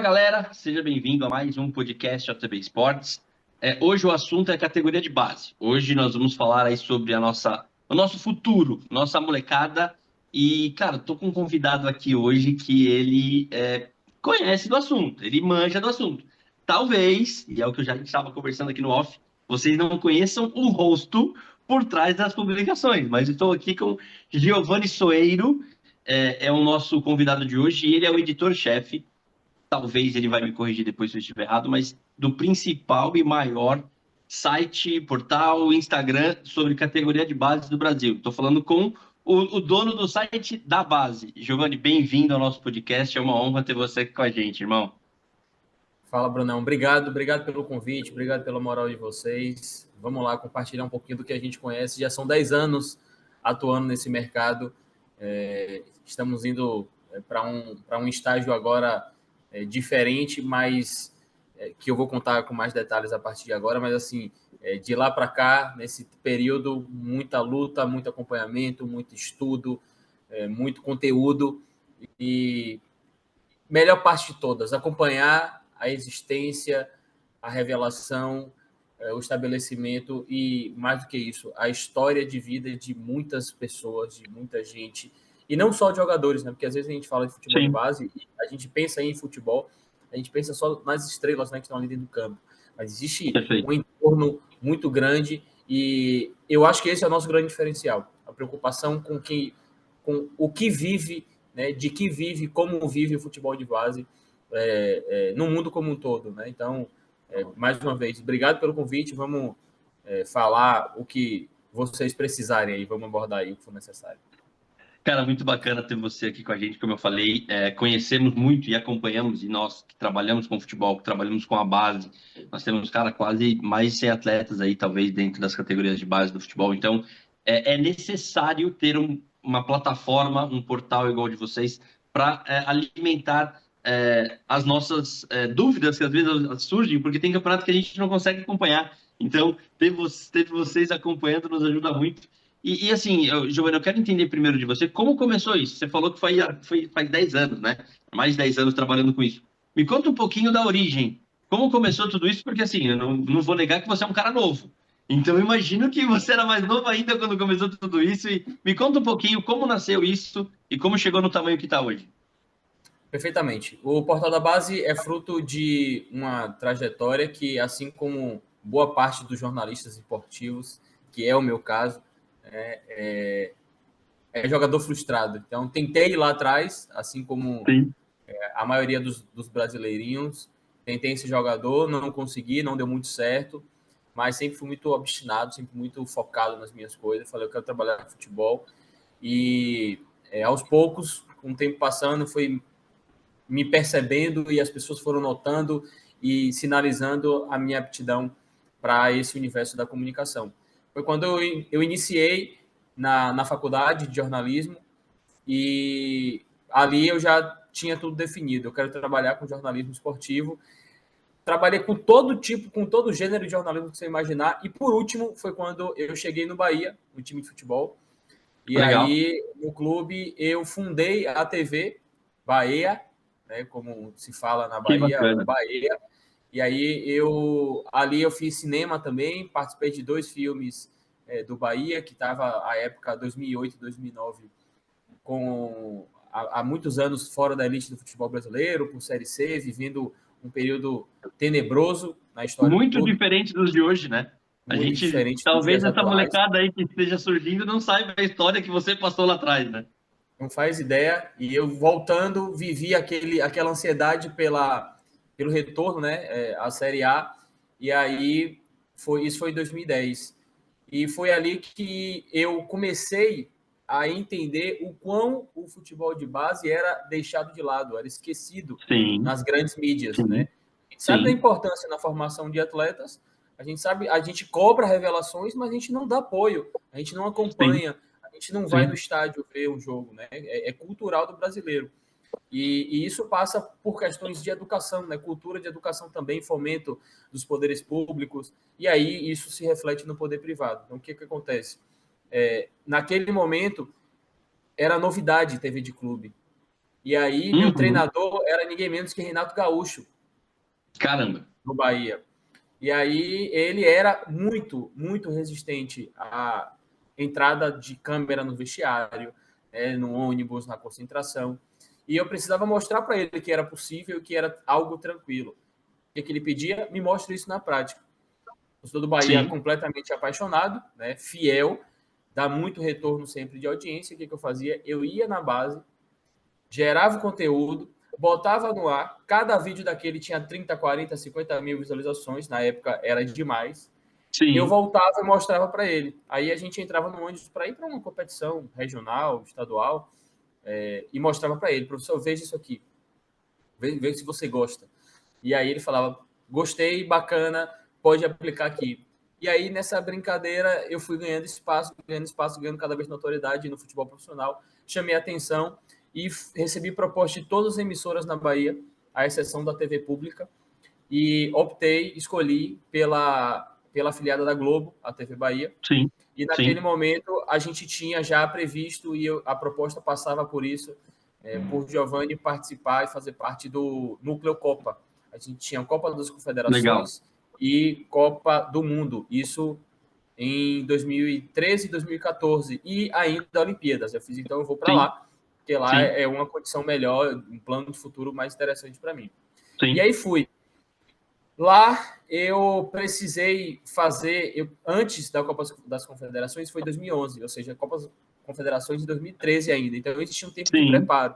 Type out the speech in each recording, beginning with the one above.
galera, seja bem-vindo a mais um podcast JB Esportes. Hoje o assunto é a categoria de base. Hoje nós vamos falar aí sobre o nosso futuro, nossa molecada. E, cara, tô com um convidado aqui hoje que ele conhece do assunto, ele manja do assunto. Talvez, e é o que a gente estava conversando aqui no off, vocês não conheçam o rosto por trás das publicações, mas estou aqui com Giovanni Soeiro, é o nosso convidado de hoje, e ele é o editor-chefe. Talvez ele vai me corrigir depois se eu estiver errado, mas do principal e maior site, portal, Instagram sobre categoria de base do Brasil. Estou falando com o dono do site da base. Giovanni, bem-vindo ao nosso podcast. É uma honra ter você aqui com a gente, irmão. Fala, Brunão. Obrigado pelo convite, obrigado pela moral de vocês. Vamos lá compartilhar um pouquinho do que a gente conhece. Já são 10 anos atuando nesse mercado. Estamos indo para um estágio agora diferente, mas que eu vou contar com mais detalhes a partir de agora. Mas, assim, de lá para cá, nesse período, muita luta, muito acompanhamento, muito estudo, muito conteúdo. E melhor parte de todas, acompanhar a existência, a revelação, o estabelecimento e, mais do que isso, a história de vida de muitas pessoas, de muita gente, e não só de jogadores, né? Porque às vezes a gente fala de futebol de base, a gente pensa em futebol, a gente pensa só nas estrelas, né, que estão ali dentro do campo. Mas existe um entorno muito grande e eu acho que esse é o nosso grande diferencial, a preocupação com o que vive, né, de que vive, como vive o futebol de base no mundo como um todo, né? Então, mais uma vez, obrigado pelo convite. Vamos falar o que vocês precisarem aí, vamos abordar aí o que for necessário. Cara, muito bacana ter você aqui com a gente. Como eu falei, conhecemos muito e acompanhamos, e nós que trabalhamos com futebol, que trabalhamos com a base, nós temos, cara, quase mais de 100 atletas aí, talvez, dentro das categorias de base do futebol. Então, é necessário ter uma plataforma, um portal igual de vocês, para alimentar as nossas dúvidas que às vezes surgem, porque tem campeonato que a gente não consegue acompanhar. Então, ter vocês acompanhando nos ajuda muito. E assim, Giovanni, eu quero entender primeiro de você, como começou isso? Você falou que faz 10 anos, né? Mais de 10 anos trabalhando com isso. Me conta um pouquinho da origem. Como começou tudo isso? Porque assim, eu não vou negar que você é um cara novo. Então, eu imagino que você era mais novo ainda quando começou tudo isso. E me conta um pouquinho como nasceu isso e como chegou no tamanho que está hoje. Perfeitamente. O Portal da Base é fruto de uma trajetória que, assim como boa parte dos jornalistas esportivos, que é o meu caso, é jogador frustrado. Então, tentei lá atrás, assim como a maioria dos brasileirinhos, tentei ser jogador, não consegui, não deu muito certo, mas sempre fui muito obstinado, sempre muito focado nas minhas coisas. Falei, eu quero trabalhar no futebol. E aos poucos, com o tempo passando, fui me percebendo e as pessoas foram notando e sinalizando a minha aptidão para esse universo da comunicação. Foi quando eu iniciei na faculdade de jornalismo e ali eu já tinha tudo definido. Eu quero trabalhar com jornalismo esportivo. Trabalhei com todo tipo, com todo gênero de jornalismo que você imaginar. E por último foi quando eu cheguei no Bahia, no time de futebol. E Legal. aí, no clube, eu fundei a TV Bahia, né, como se fala na Bahia, Bahia. E aí ali eu fiz cinema também, participei de 2 filmes do Bahia, que estava a época 2008, 2009, há muitos anos fora da elite do futebol brasileiro, por Série C, vivendo um período tenebroso na história do Muito clube. diferente dos de hoje, né? Muito diferente dos Talvez dias essa atuais. molecada aí que esteja surgindo não saiba a história que você passou lá atrás, né? Não faz ideia. E eu, voltando, vivi aquela ansiedade pelo retorno, né, à Série A. E aí, isso foi em 2010. E foi ali que eu comecei a entender o quão o futebol de base era deixado de lado, era esquecido nas grandes mídias, né? A gente sabe da importância na formação de atletas, a gente cobra revelações, mas a gente não dá apoio, a gente não acompanha, a gente não vai no estádio ver um jogo, né? É cultural do brasileiro. E isso passa por questões de educação, né? Cultura de educação também, fomento dos poderes públicos, e aí isso se reflete no poder privado. Então, o que acontece? Naquele momento, era novidade TV de clube. E aí, meu treinador era ninguém menos que Renato Gaúcho, Caramba. no Bahia. E aí ele era muito, muito resistente à entrada de câmera no vestiário, no ônibus, na concentração. E eu precisava mostrar para ele que era possível, que era algo tranquilo. O que ele pedia? Me mostre isso na prática. O torcedor do Bahia Sim, completamente apaixonado, né, fiel, dá muito retorno sempre de audiência. O que eu fazia? Eu ia na base, gerava o conteúdo, botava no ar. Cada vídeo daquele tinha 30, 40, 50 mil visualizações. Na época era demais. Eu sim. voltava e mostrava para ele. Aí a gente entrava no ônibus para ir para uma competição regional, estadual, e mostrava para ele: professor, veja isso aqui, veja se você gosta. E aí ele falava: gostei, bacana, pode aplicar aqui. E aí, nessa brincadeira, eu fui ganhando espaço, ganhando cada vez notoriedade no futebol profissional. Chamei a atenção e recebi proposta de todas as emissoras na Bahia, à exceção da TV pública, e escolhi pela afiliada da Globo, a TV Bahia. Sim, E naquele sim. momento a gente tinha já previsto, e a proposta passava por isso, por Giovanni participar e fazer parte do Núcleo Copa. A gente tinha Copa das Legal. Confederações e Copa do Mundo. Isso em 2013 e 2014. E ainda Olimpíadas. Eu fiz, então eu vou para Sim, lá, porque lá sim, é uma condição melhor, um plano de futuro mais interessante para mim. E sim. aí fui. Lá eu precisei fazer, antes da Copa das Confederações foi 2011, ou seja, a Copa das Confederações de 2013 ainda. Então existia um tempo de Sim. preparo.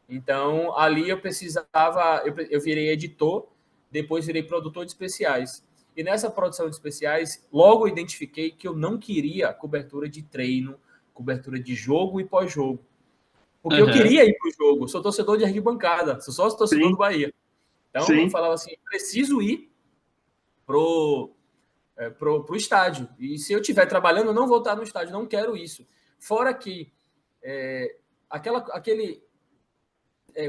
Então ali eu precisava, eu virei editor, depois virei produtor de especiais. E nessa produção de especiais, logo identifiquei que eu não queria cobertura de treino, cobertura de jogo e pós-jogo. Porque eu Aham. queria ir para o jogo, sou torcedor de arquibancada, sou sócio torcedor do Sim, Bahia. Então eu sim. falava assim, preciso ir pro, pro estádio. E se eu estiver trabalhando, eu não vou estar no estádio, não quero isso. Fora que aquele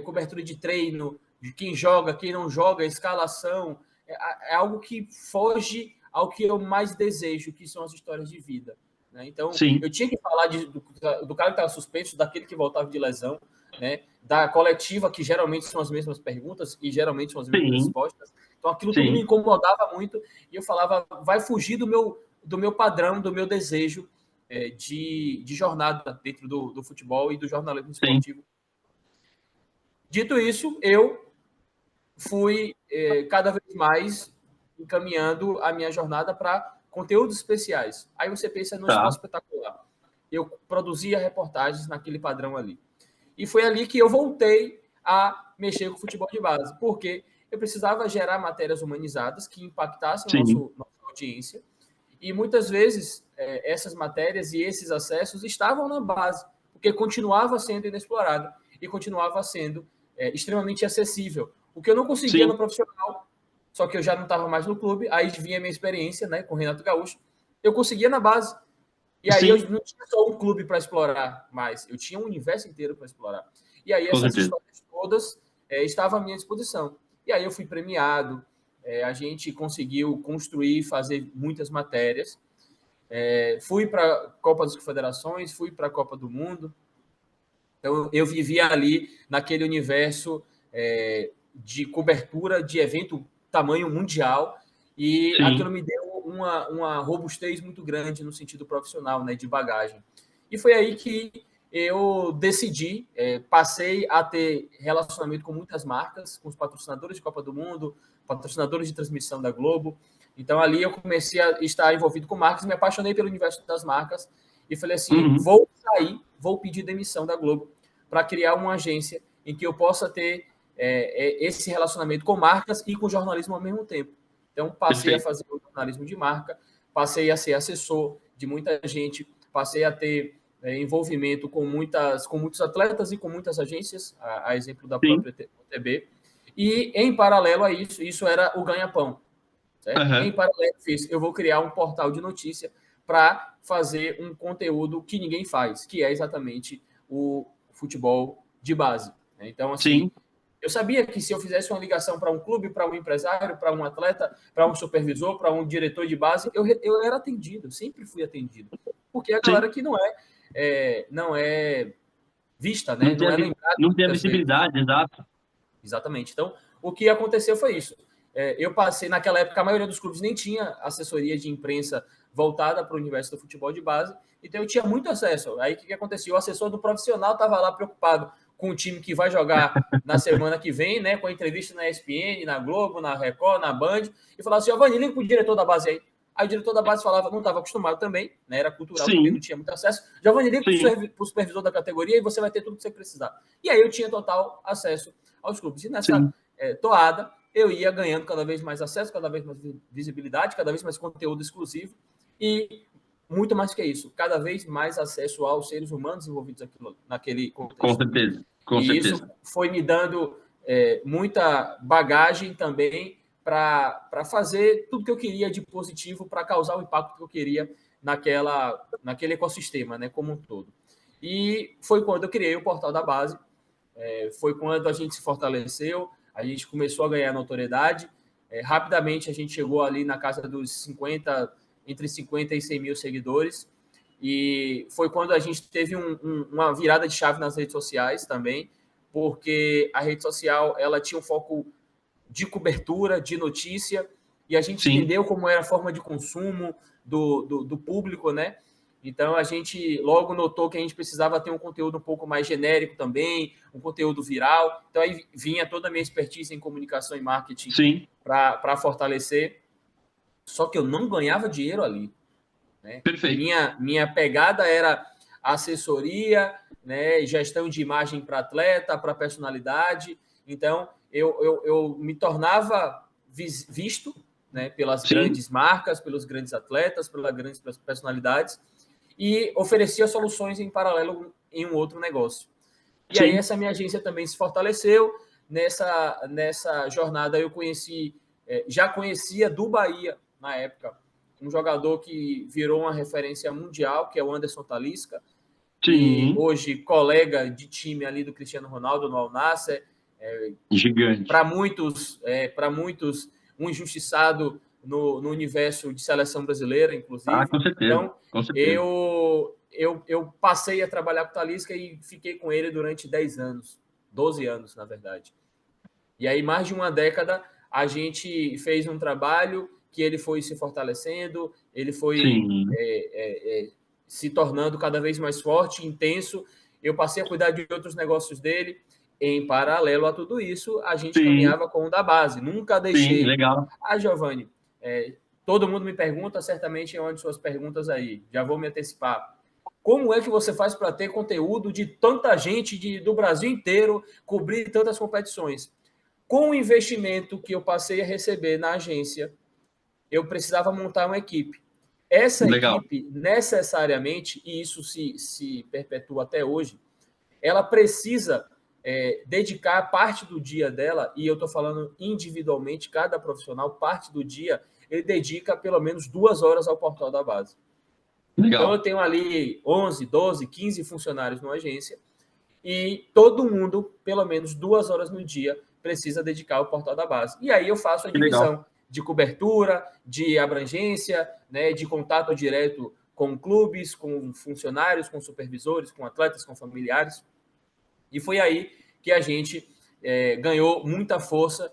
cobertura de treino, de quem joga, quem não joga, escalação, é algo que foge ao que eu mais desejo, que são as histórias de vida. Né? Então, Sim, eu tinha que falar do cara que estava suspenso, daquele que voltava de lesão, né? Da coletiva, que geralmente são as mesmas perguntas e geralmente são as mesmas sim, respostas. Então, aquilo tudo me sim, incomodava muito e eu falava, vai fugir do meu padrão, do meu desejo de jornada dentro do futebol e do jornalismo sim. esportivo. Dito isso, eu fui cada vez mais encaminhando a minha jornada para conteúdos especiais. Aí você pensa no Tá. esporte espetacular. Eu produzia reportagens naquele padrão ali. E foi ali que eu voltei a mexer com o futebol de base, porque eu precisava gerar matérias humanizadas que impactassem Sim, nossa audiência. E muitas vezes essas matérias e esses acessos estavam na base, porque continuava sendo inexplorado e continuava sendo extremamente acessível. O que eu não conseguia no sim, profissional, só que eu já não estava mais no clube, aí vinha a minha experiência, né, com o Renato Gaúcho, eu conseguia na base. E aí eu sim, não tinha só um clube para explorar mais, eu tinha um universo inteiro para explorar. E aí com essas certeza. histórias todas estavam à minha disposição. E aí eu fui premiado, a gente conseguiu construir, fazer muitas matérias. Fui para a Copa das Confederações, fui para a Copa do Mundo. Então eu vivia ali naquele universo de cobertura de evento tamanho mundial e aquilo Sim, me deu uma robustez muito grande no sentido profissional, né, de bagagem. E foi aí que eu decidi, passei a ter relacionamento com muitas marcas, com os patrocinadores de Copa do Mundo, patrocinadores de transmissão da Globo. Então ali eu comecei a estar envolvido com marcas, me apaixonei pelo universo das marcas e falei assim, uhum, vou sair, vou pedir demissão da Globo para criar uma agência em que eu possa ter esse relacionamento com marcas e com jornalismo ao mesmo tempo. Então, passei a perfeito. fazer o jornalismo de marca, passei a ser assessor de muita gente, passei a ter envolvimento com muitos atletas e com muitas agências, a exemplo da Sim, própria TB. E, em paralelo a isso era o ganha-pão. Certo? Em aham, paralelo, eu vou criar um portal de notícia para fazer um conteúdo que ninguém faz, que é exatamente o futebol de base. Então, assim, sim, eu sabia que se eu fizesse uma ligação para um clube, para um empresário, para um atleta, para um supervisor, para um diretor de base, eu era atendido, sempre fui atendido. Porque a galera sim. que não é vista, né? Não tem Não a, é lembrada não tem a muitas vezes. visibilidade, exato. Exatamente. Então, o que aconteceu foi isso. Eu passei, naquela época, a maioria dos clubes nem tinha assessoria de imprensa voltada para o universo do futebol de base, então eu tinha muito acesso. Aí o que aconteceu? O assessor do profissional estava lá preocupado com o time que vai jogar na semana que vem, né? Com a entrevista na ESPN, na Globo, na Record, na Band, e falava assim: Giovanni, liga para o diretor da base aí. Aí o diretor da base falava, não estava acostumado também, né? Era cultural, também não Sim, tinha muito acesso. Giovanni, liga sim, para o supervisor da categoria e você vai ter tudo que você precisar. E aí eu tinha total acesso aos clubes. E nessa sim. toada, eu ia ganhando cada vez mais acesso, cada vez mais visibilidade, cada vez mais conteúdo exclusivo e muito mais que isso, cada vez mais acesso aos seres humanos envolvidos naquele Com contexto. certeza, com E isso certeza. foi me dando muita bagagem também para fazer tudo que eu queria de positivo, para causar o impacto que eu queria naquele ecossistema, né, como um todo. E foi quando eu criei o Portal da Base, foi quando a gente se fortaleceu, a gente começou a ganhar notoriedade. Rapidamente a gente chegou ali na casa dos 50, entre 50 e 100 mil seguidores. E foi quando a gente teve uma virada de chave nas redes sociais também, porque a rede social ela tinha um foco de cobertura, de notícia, e a gente Sim, entendeu como era a forma de consumo do público, né? Então a gente logo notou que a gente precisava ter um conteúdo um pouco mais genérico também, um conteúdo viral. Então aí vinha toda a minha expertise em comunicação e marketing sim, para fortalecer. Só que eu não ganhava dinheiro ali, né? perfeito. Minha pegada era assessoria, né, gestão de imagem para atleta, para personalidade. Então, eu me tornava visto, né, pelas Sim, grandes marcas, pelos grandes atletas, pelas grandes personalidades, e oferecia soluções em paralelo em um outro negócio. E aí sim, essa minha agência também se fortaleceu. Nessa jornada eu já conhecia do Bahia, na época, um jogador que virou uma referência mundial, que é o Anderson Talisca, e sim. hoje colega de time ali do Cristiano Ronaldo no Al Nassr, Gigante. para muitos um injustiçado no universo de seleção brasileira, Ah, inclusive. com certeza, Então, com certeza. eu passei a trabalhar com o Talisca e fiquei com ele durante 10 anos, 12 anos, na verdade. E aí, mais de uma década, a gente fez um trabalho que ele foi se fortalecendo, ele foi Sim, se tornando cada vez mais forte, intenso. Eu passei a cuidar de outros negócios dele. Em paralelo a tudo isso, a gente sim, caminhava com o da base. Nunca sim, deixei. legal. Ah, Giovanni, todo mundo me pergunta, certamente é uma de suas perguntas aí. Já vou me antecipar. Como é que você faz para ter conteúdo de tanta gente do Brasil inteiro, cobrir tantas competições? Com o investimento que eu passei a receber na agência, eu precisava montar uma equipe. Essa Legal. equipe, necessariamente, e isso se perpetua até hoje, ela precisa dedicar parte do dia dela, e eu estou falando individualmente, cada profissional, parte do dia, ele dedica pelo menos 2 horas ao portal da base. Então, eu Legal. tenho ali 11, 12, 15 funcionários numa agência, e todo mundo, pelo menos 2 horas no dia, precisa dedicar ao portal da base. E aí eu faço a Que legal. divisão de cobertura, de abrangência, né, de contato direto com clubes, com funcionários, com supervisores, com atletas, com familiares. E foi aí que a gente ganhou muita força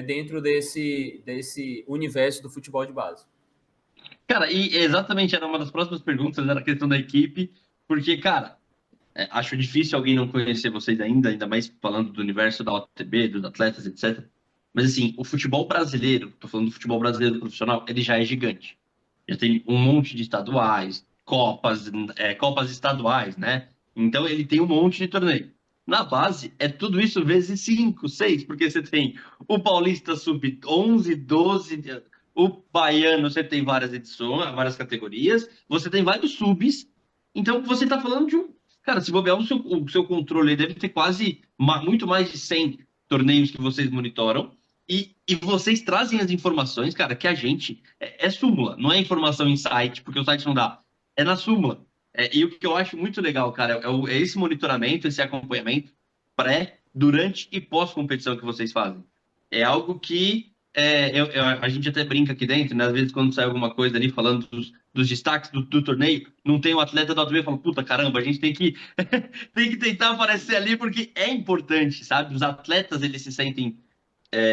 dentro desse universo do futebol de base. Cara, e exatamente era uma das próximas perguntas, era a questão da equipe, porque, cara, acho difícil alguém não conhecer vocês ainda mais falando do universo da OTB, dos atletas, etc. Mas, assim, o futebol brasileiro, tô falando do futebol brasileiro profissional, ele já é gigante. Já tem um monte de estaduais, copas estaduais, né? Então, ele tem um monte de torneio. Na base, é tudo isso vezes 5, 6, porque você tem o Paulista Sub-11, 12, o Baiano, você tem várias edições, várias categorias, você tem vários subs. Então, você está falando de um. Cara, se bobear, o seu controle deve ter quase muito mais de 100 torneios que vocês monitoram. E vocês trazem as informações, cara, que a gente. É súmula, não é informação em site, porque o site não dá. É na súmula. E o que eu acho muito legal, cara, é esse monitoramento, esse acompanhamento pré, durante e pós-competição que vocês fazem. É algo que A gente até brinca aqui dentro, né? Às vezes, quando sai alguma coisa ali falando dos destaques do torneio, não tem um atleta da OTB e fala, puta caramba, a gente tem que, tem que tentar aparecer ali porque é importante, sabe? Os atletas, eles se sentem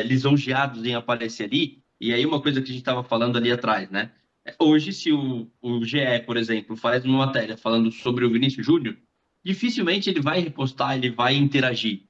lisonjeados em aparecer ali. E aí, uma coisa que a gente estava falando ali atrás, né? Hoje, se o GE, por exemplo, faz uma matéria falando sobre o Vinícius Júnior, dificilmente ele vai repostar, ele vai interagir.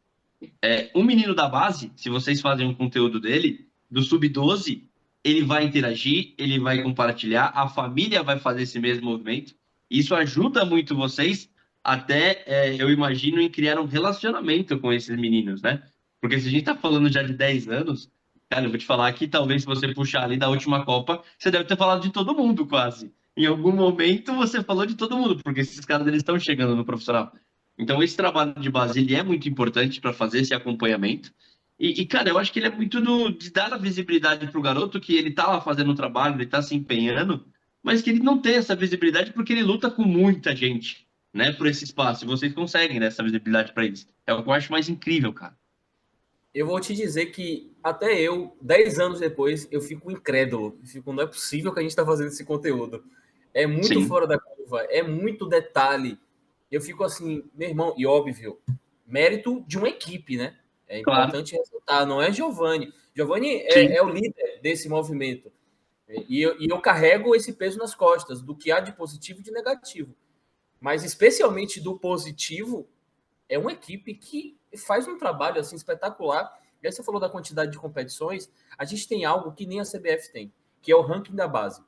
Um menino da base, se vocês fazem um conteúdo dele, do sub-12, ele vai interagir, ele vai compartilhar, a família vai fazer esse mesmo movimento. Isso ajuda muito vocês, até eu imagino, em criar um relacionamento com esses meninos, né? Porque se a gente está falando já de 10 anos, cara, eu vou te falar que talvez se você puxar ali da última Copa, você deve ter falado de todo mundo quase. Em algum momento você falou de todo mundo, porque esses caras eles estão chegando no profissional. Então, esse trabalho de base ele é muito importante para fazer esse acompanhamento. Cara, eu acho que ele é muito de dar a visibilidade para o garoto que ele está lá fazendo o trabalho, ele está se empenhando, mas que ele não tem essa visibilidade porque ele luta com muita gente, né, por esse espaço. E vocês conseguem, né, essa visibilidade para eles. É o que eu acho mais incrível, cara. Eu vou te dizer que até eu, 10 anos depois, eu fico incrédulo. Não é possível que a gente está fazendo esse conteúdo. É muito Sim, fora da curva, é muito detalhe. Eu fico assim, meu irmão, e óbvio, mérito de uma equipe, né? É claro. importante ressaltar, não é Giovanni. Giovanni Sim, é o líder desse movimento. E eu carrego esse peso nas costas, do que há de positivo e de negativo. Mas especialmente do positivo, é uma equipe que faz um trabalho assim espetacular. E aí você falou da quantidade de competições, a gente tem algo que nem a CBF tem, que é o ranking da base.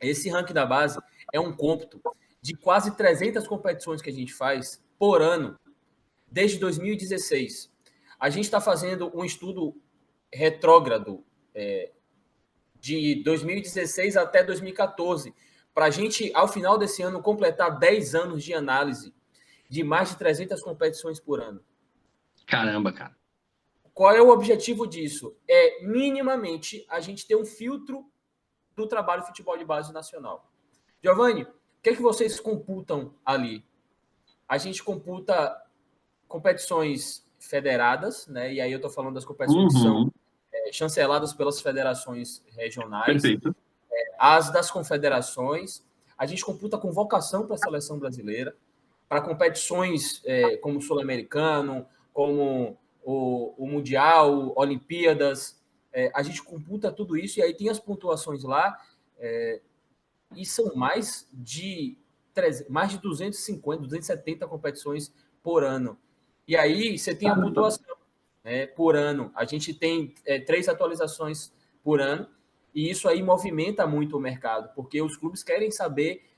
Esse ranking da base é um cômputo de quase 300 competições que a gente faz por ano, desde 2016. A gente está fazendo um estudo retrógrado de 2016 até 2014, para a gente, ao final desse ano, completar 10 anos de análise de mais de 300 competições por ano. caramba, cara. Qual é o objetivo disso? É minimamente a gente ter um filtro do trabalho de futebol de base nacional. Giovanni, o que é que vocês computam ali? A gente computa competições federadas, né? E aí eu estou falando das competições que são Uhum, chanceladas pelas federações regionais, perfeito. as das confederações. A gente computa convocação para a seleção brasileira, para competições como o Sul-Americano, como o Mundial, Olimpíadas. A gente computa tudo isso e aí tem as pontuações lá. E são mais de 250, 270 competições por ano. E aí você tem a pontuação, né, por ano. A gente tem 3 atualizações por ano, e isso aí movimenta muito o mercado, porque os clubes querem saber.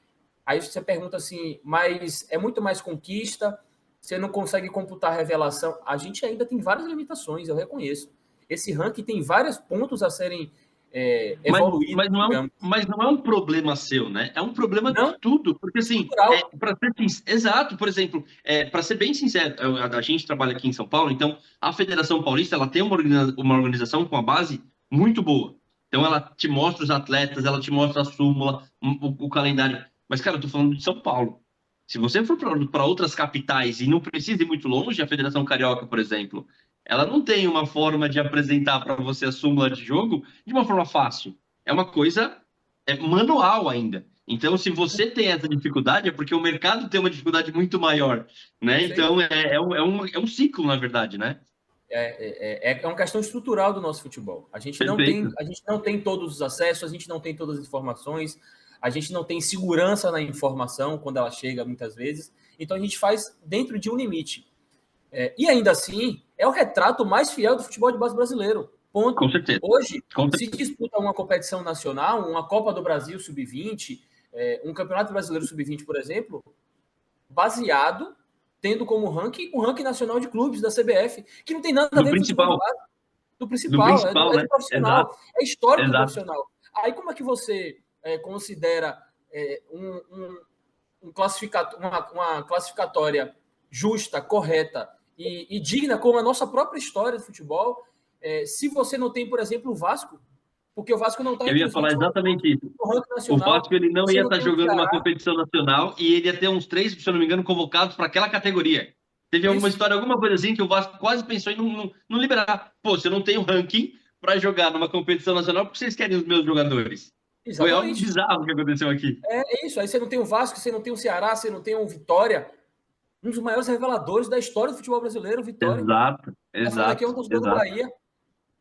Aí você pergunta assim, mas é muito mais conquista, você não consegue computar a revelação. A gente ainda tem várias limitações, eu reconheço. Esse ranking tem vários pontos a serem Mas, evoluídos, mas, não é um, digamos. mas não é um problema seu, né? É um problema de Não tudo. Porque, assim, cultural. exato, por exemplo, para ser bem sincero, a gente trabalha aqui em São Paulo, então a Federação Paulista ela tem uma organização com a base muito boa. Então, ela te mostra os atletas, ela te mostra a súmula, o calendário. Mas, cara, eu tô falando de São Paulo. Se você for para outras capitais e não precisa ir muito longe, a Federação Carioca, por exemplo, ela não tem uma forma de apresentar para você a súmula de jogo de uma forma fácil. É uma coisa manual ainda. Então, se você tem essa dificuldade, é porque o mercado tem uma dificuldade muito maior, né? Perfeito. Então, é um ciclo, na verdade, né? É uma questão estrutural do nosso futebol. Perfeito. A gente não tem todos os acessos, a gente não tem todas as informações, a gente não tem segurança na informação quando ela chega muitas vezes. Então a gente faz dentro de um limite. E ainda assim, é o retrato mais fiel do futebol de base brasileiro. Com Ponto. certeza. Hoje, Com se certeza. disputa uma competição nacional, uma Copa do Brasil sub-20, um Campeonato Brasileiro sub-20, por exemplo, baseado, tendo como ranking o ranking nacional de clubes da CBF, que não tem nada a Do ver com futebol de principal. base, do Do principal, principal, é né? do profissional, Exato. é histórico do Exato. profissional. Aí como é que você considera uma classificatória justa, correta e digna como a nossa própria história do futebol, se você não tem, por exemplo, o Vasco, porque o Vasco não está Eu entre ia os falar 20 exatamente isso. do ranking O nacional, Vasco ele não você ia não estar tem o jogando uma Ceará. competição nacional e ele ia ter uns três, se eu não me engano, convocados para aquela categoria. Teve alguma Isso. história, alguma coisa assim que o Vasco quase pensou em não liberar. Pô, se eu não tenho ranking, para jogar numa competição nacional porque vocês querem os meus jogadores. Foi algo Exatamente. bizarro que aconteceu aqui. É isso. Aí você não tem o Vasco, você não tem o Ceará, você não tem o Vitória. Um dos maiores reveladores da história do futebol brasileiro, Vitória. Exato, Tá falando aqui é um exato, torcedor do exato, Bahia.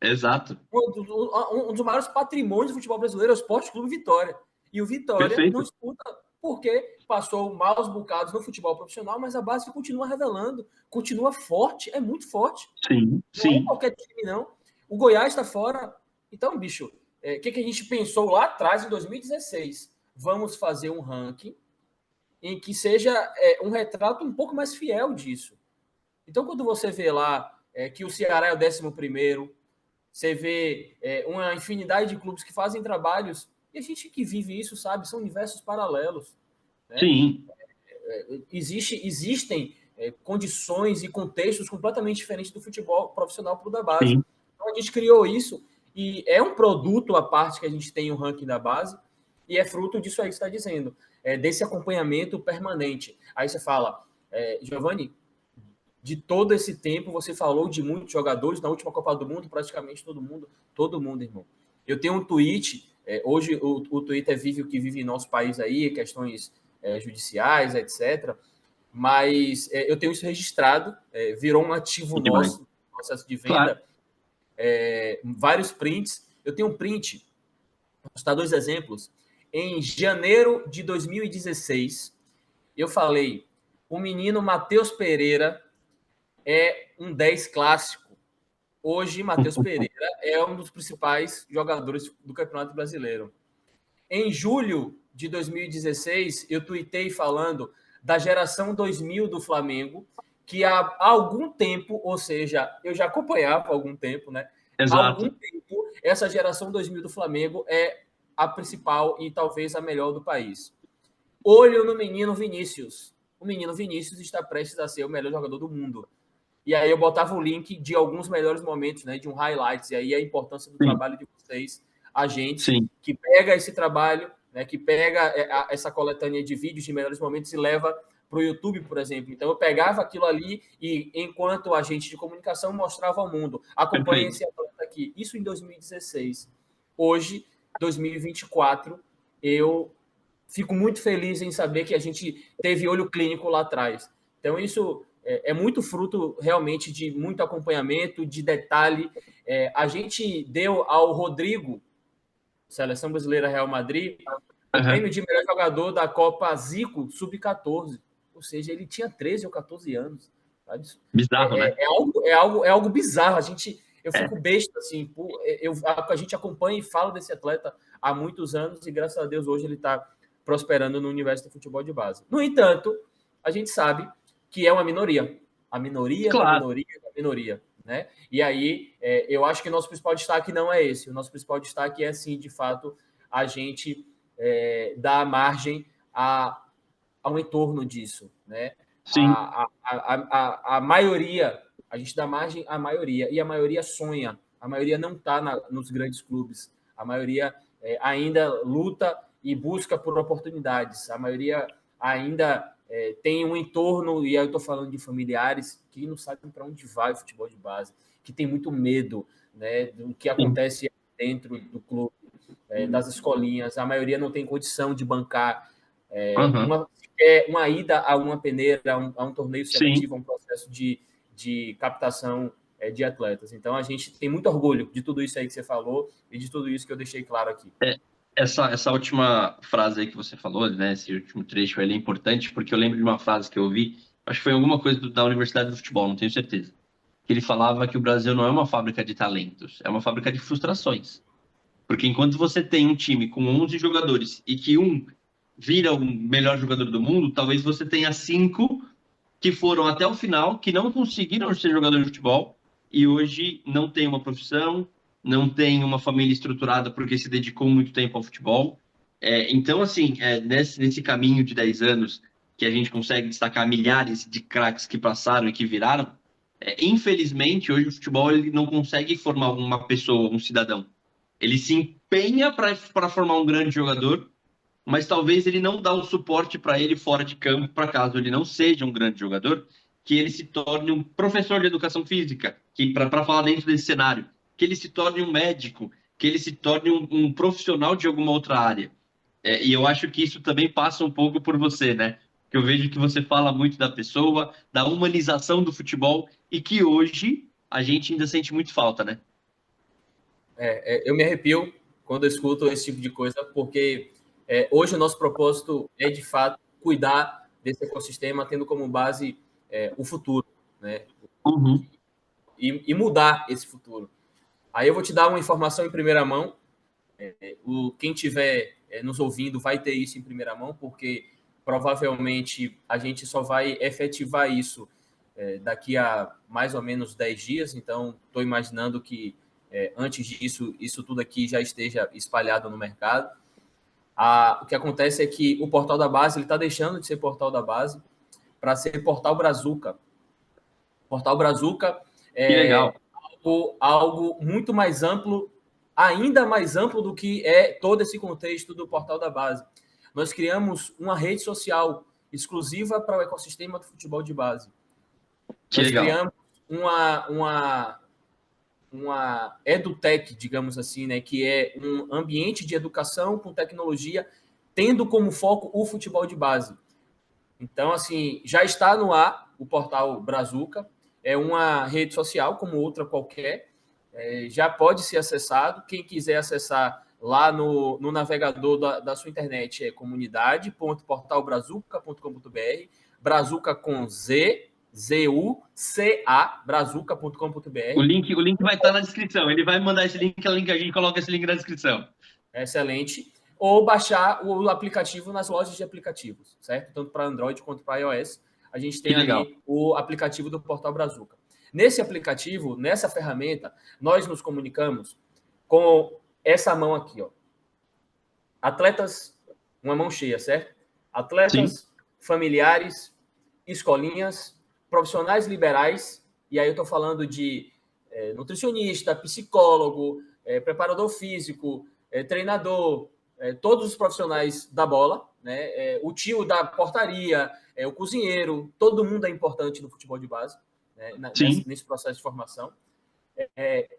exato. Um dos maiores patrimônios do futebol brasileiro é o Esporte Clube Vitória. E o Vitória não Perfeito. disputa porque passou maus bocados no futebol profissional, mas a base continua revelando, continua forte, é muito forte. Sim, Não é sim. qualquer time, não. O Goiás está fora. Então, bicho, o que a gente pensou lá atrás, em 2016? Vamos fazer um ranking em que seja um retrato um pouco mais fiel disso. Então, quando você vê lá que o Ceará é o 11º, você vê uma infinidade de clubes que fazem trabalhos, e a gente que vive isso sabe, são universos paralelos. Né? Sim, Existem condições e contextos completamente diferentes do futebol profissional para o da base. sim. Então, a gente criou isso, e é um produto à parte que a gente tem o ranking da base, e é fruto disso aí que você está dizendo, desse acompanhamento permanente. Aí você fala, Giovanni, de todo esse tempo, você falou de muitos jogadores, na última Copa do Mundo, praticamente todo mundo, irmão. Eu tenho um tweet, hoje o Twitter vive o que vive em nosso país aí, questões judiciais, etc. Mas eu tenho isso registrado, virou um ativo Demais. nosso, processo de Claro. venda, vários prints. Eu tenho um print, vou citar 2 exemplos. Em janeiro de 2016, eu falei, o menino Matheus Pereira é um 10 clássico. Hoje, Matheus Pereira é um dos principais jogadores do Campeonato Brasileiro. Em julho de 2016, eu tuitei falando da geração 2000 do Flamengo, que há algum tempo, ou seja, eu já acompanhava há algum tempo, né? Há algum Exato. tempo, essa geração 2000 do Flamengo é a principal e talvez a melhor do país. Olho no menino Vinícius. O menino Vinícius está prestes a ser o melhor jogador do mundo. E aí eu botava o link de alguns melhores momentos, né, de um highlights, e aí a importância do Sim, trabalho de vocês, agentes, sim. que pega esse trabalho, né, que pega essa coletânea de vídeos de melhores momentos e leva para o YouTube, por exemplo. Então eu pegava aquilo ali e, enquanto agente de comunicação, mostrava ao mundo. Acompanhe Perfeito. esse atleta aqui. Isso em 2016. Hoje, 2024, eu fico muito feliz em saber que a gente teve olho clínico lá atrás. Então, isso é muito fruto realmente de muito acompanhamento, de detalhe. A gente deu ao Rodrigo, Seleção Brasileira Real Madrid, o Uhum. prêmio de melhor jogador da Copa Zico Sub-14. Ou seja, ele tinha 13 ou 14 anos. Sabe? Bizarro, né? É algo bizarro. Eu É. fico besta, assim, a gente acompanha e fala desse atleta há muitos anos e, graças a Deus, hoje ele está prosperando no universo do futebol de base. No entanto, a gente sabe que é uma minoria. A minoria da Claro. minoria da minoria. Né? E aí, eu acho que o nosso principal destaque não é esse. O nosso principal destaque é, sim, de fato, a gente dar margem a um entorno disso. Né? Sim, A maioria, a gente dá margem à maioria, e a maioria sonha. A maioria não está nos grandes clubes. A maioria ainda luta e busca por oportunidades. A maioria ainda tem um entorno, e aí eu estou falando de familiares que não sabem para onde vai o futebol de base, que tem muito medo, né, do que sim. acontece dentro do clube, das escolinhas. A maioria não tem condição de bancar Uhum. uma ida a uma peneira, a um torneio Sim. seletivo, a um processo de captação de atletas. Então, a gente tem muito orgulho de tudo isso aí que você falou e de tudo isso que eu deixei claro aqui. Essa última frase aí que você falou, né? Esse último trecho, ele é importante porque eu lembro de uma frase que eu ouvi, acho que foi em alguma coisa da Universidade do Futebol, não tenho certeza. Que ele falava que o Brasil não é uma fábrica de talentos, é uma fábrica de frustrações. Porque enquanto você tem um time com 11 jogadores e que um vira o melhor jogador do mundo, talvez você tenha 5 que foram até o final, que não conseguiram ser jogador de futebol e hoje não tem uma profissão, não tem uma família estruturada porque se dedicou muito tempo ao futebol. Então, assim, nesse caminho de 10 anos que a gente consegue destacar milhares de craques que passaram e que viraram, infelizmente, hoje o futebol ele não consegue formar uma pessoa, um cidadão. Ele se empenha para formar um grande jogador, mas talvez ele não dá o suporte para ele fora de campo, para caso ele não seja um grande jogador, que ele se torne um professor de educação física, que para falar dentro desse cenário, que ele se torne um médico, que ele se torne um profissional de alguma outra área. E eu acho que isso também passa um pouco por você, né? Que eu vejo que você fala muito da pessoa, da humanização do futebol e que hoje a gente ainda sente muito falta, né? Eu me arrepio quando eu escuto esse tipo de coisa, porque hoje o nosso propósito é, de fato, cuidar desse ecossistema, tendo como base o futuro, né? Uhum. E mudar esse futuro. Aí eu vou te dar uma informação em primeira mão. Quem estiver nos ouvindo vai ter isso em primeira mão, porque provavelmente a gente só vai efetivar isso daqui a mais ou menos 10 dias. Então, estou imaginando que antes disso, isso tudo aqui já esteja espalhado no mercado. O que acontece é que o Portal da Base está deixando de ser Portal da Base para ser Portal Brazuca. Portal Brazuca Que é legal. algo muito mais amplo, ainda mais amplo do que é todo esse contexto do Portal da Base. Nós criamos uma rede social exclusiva para o ecossistema do futebol de base. Que Nós legal. criamos uma edutech, digamos assim, né, que é um ambiente de educação com tecnologia, tendo como foco o futebol de base. Então, assim, já está no ar o portal Brazuca, é uma rede social como outra qualquer, já pode ser acessado. Quem quiser acessar lá no navegador da sua internet é comunidade.portalbrazuca.com.br, Brazuca com Z, Z-U-C-A, O brazuca.com.br. link, o link vai estar na descrição. Ele vai mandar esse link, a gente coloca esse link na descrição. Excelente. Ou baixar o aplicativo nas lojas de aplicativos, certo? Tanto para Android quanto para iOS. A gente Que tem legal. ali o aplicativo do Portal Brazuca. Nesse aplicativo, nessa ferramenta, nós nos comunicamos com essa mão aqui, ó. Atletas, uma mão cheia, certo? Sim. Atletas, familiares, escolinhas, profissionais liberais, e aí eu estou falando de nutricionista, psicólogo, preparador físico, treinador, todos os profissionais da bola, né? O tio da portaria, o cozinheiro, todo mundo é importante no futebol de base, né? Sim. Nesse processo de formação.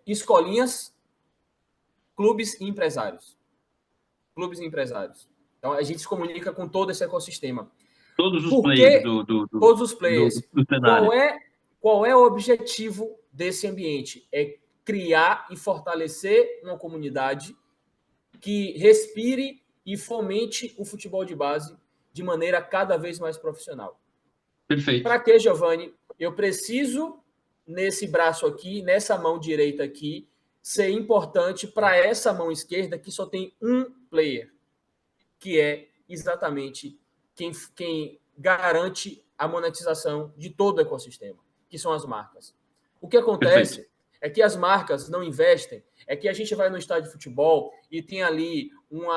Escolinhas, clubes e empresários. Clubes e empresários. Então, a gente se comunica com todo esse ecossistema. Todos os Por players que todos os players? do Qual cenário. é, qual é o objetivo desse ambiente? É criar e fortalecer uma comunidade que respire e fomente o futebol de base de maneira cada vez mais profissional. Perfeito. Para que, Giovanni? Eu preciso, nesse braço aqui, nessa mão direita aqui, ser importante para essa mão esquerda que só tem um player, que é exatamente quem garante a monetização de todo o ecossistema, que são as marcas. O que Perfeito. acontece é que as marcas não investem, é que a gente vai no estádio de futebol e tem ali um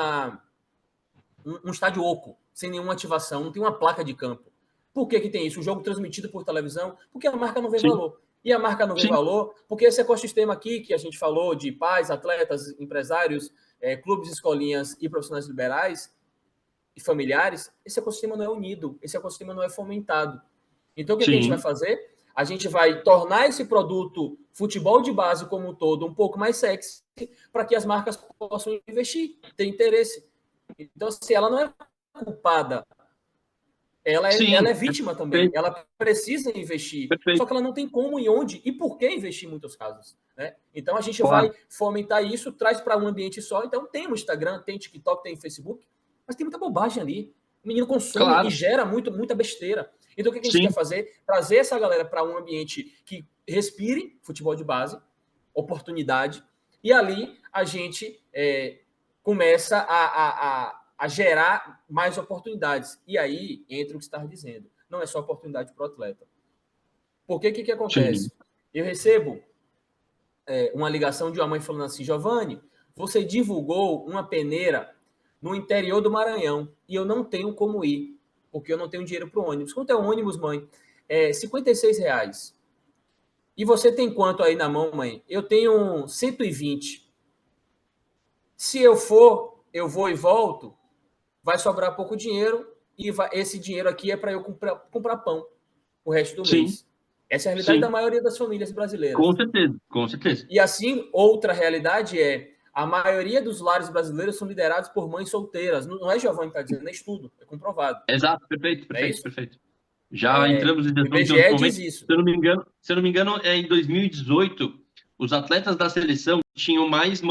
estádio oco, sem nenhuma ativação, não tem uma placa de campo. Por que tem isso? O jogo transmitido por televisão, porque a marca não vê Sim. valor. E a marca não vê Sim. valor porque esse ecossistema aqui que a gente falou de pais, atletas, empresários, clubes, escolinhas e profissionais liberais e familiares, esse ecossistema não é unido, esse ecossistema não é fomentado. Então, o que a gente vai Sim. fazer? A gente vai tornar esse produto futebol de base como um todo um pouco mais sexy para que as marcas possam investir, ter interesse. Então, se ela não é culpada, ela é Sim. vítima também. Perfeito. Ela precisa investir. Só Perfeito. que ela não tem como e onde e por que investir em muitos casos. Né? Então, a gente vai Claro. fomentar isso, traz para um ambiente só. Então, tem o Instagram, tem TikTok, tem Facebook, mas tem muita bobagem ali. O menino consome e Claro. gera muita besteira. Então, o que a gente quer Sim. fazer? Trazer essa galera para um ambiente que respire futebol de base, oportunidade, e ali a gente começa a gerar mais oportunidades. E aí entra o que você estava dizendo. Não é só oportunidade para o atleta. Porque o que Sim. acontece? Eu recebo uma ligação de uma mãe falando assim, Giovanni, você divulgou uma peneira no interior do Maranhão e eu não tenho como ir, porque eu não tenho dinheiro para o ônibus. Quanto é o ônibus, mãe? R$56. E você tem quanto aí na mão, mãe? Eu tenho 120. Se eu for, eu vou e volto, vai sobrar pouco dinheiro e esse dinheiro aqui é para eu comprar pão o resto do Sim. mês. Essa é a realidade da sim, maioria das famílias brasileiras. com certeza, com certeza. E assim, outra realidade é a maioria dos lares brasileiros são liderados por mães solteiras. Não é Giovanni que está dizendo, é estudo, é comprovado. Exato, perfeito, Não é perfeito, isso? perfeito. Já entramos nesse O assunto em outro IBGE diz momento. isso. Se eu não me engano, em 2018, os atletas da seleção tinham mais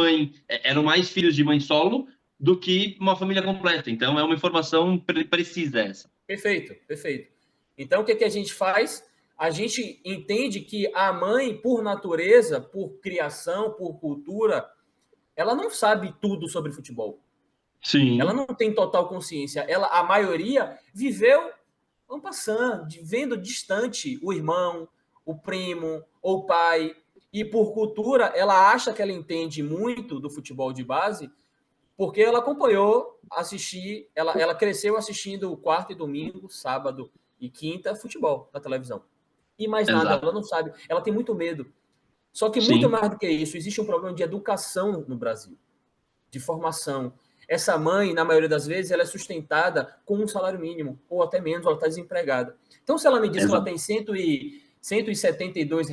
eram mais filhos de mãe solo do que uma família completa. Então, é uma informação precisa essa. Perfeito, perfeito. Então, o que, que a gente faz? A gente entende que a mãe, por natureza, por criação, por cultura, ela não sabe tudo sobre futebol. Ela Sim, não tem total consciência. A maioria viveu, vamos passando, vendo distante o irmão, o primo ou o pai. E por cultura, ela acha que ela entende muito do futebol de base, porque ela acompanhou, ela cresceu assistindo quarta e domingo, sábado e quinta futebol na televisão. E mais nada, exato. ela não sabe. Ela tem muito medo. Só que muito Sim, mais do que isso, existe um problema de educação no Brasil, de formação. Essa mãe, na maioria das vezes, ela é sustentada com um salário mínimo, ou até menos, ela está desempregada. Então, se ela me diz que ela exato. tem R$ 172,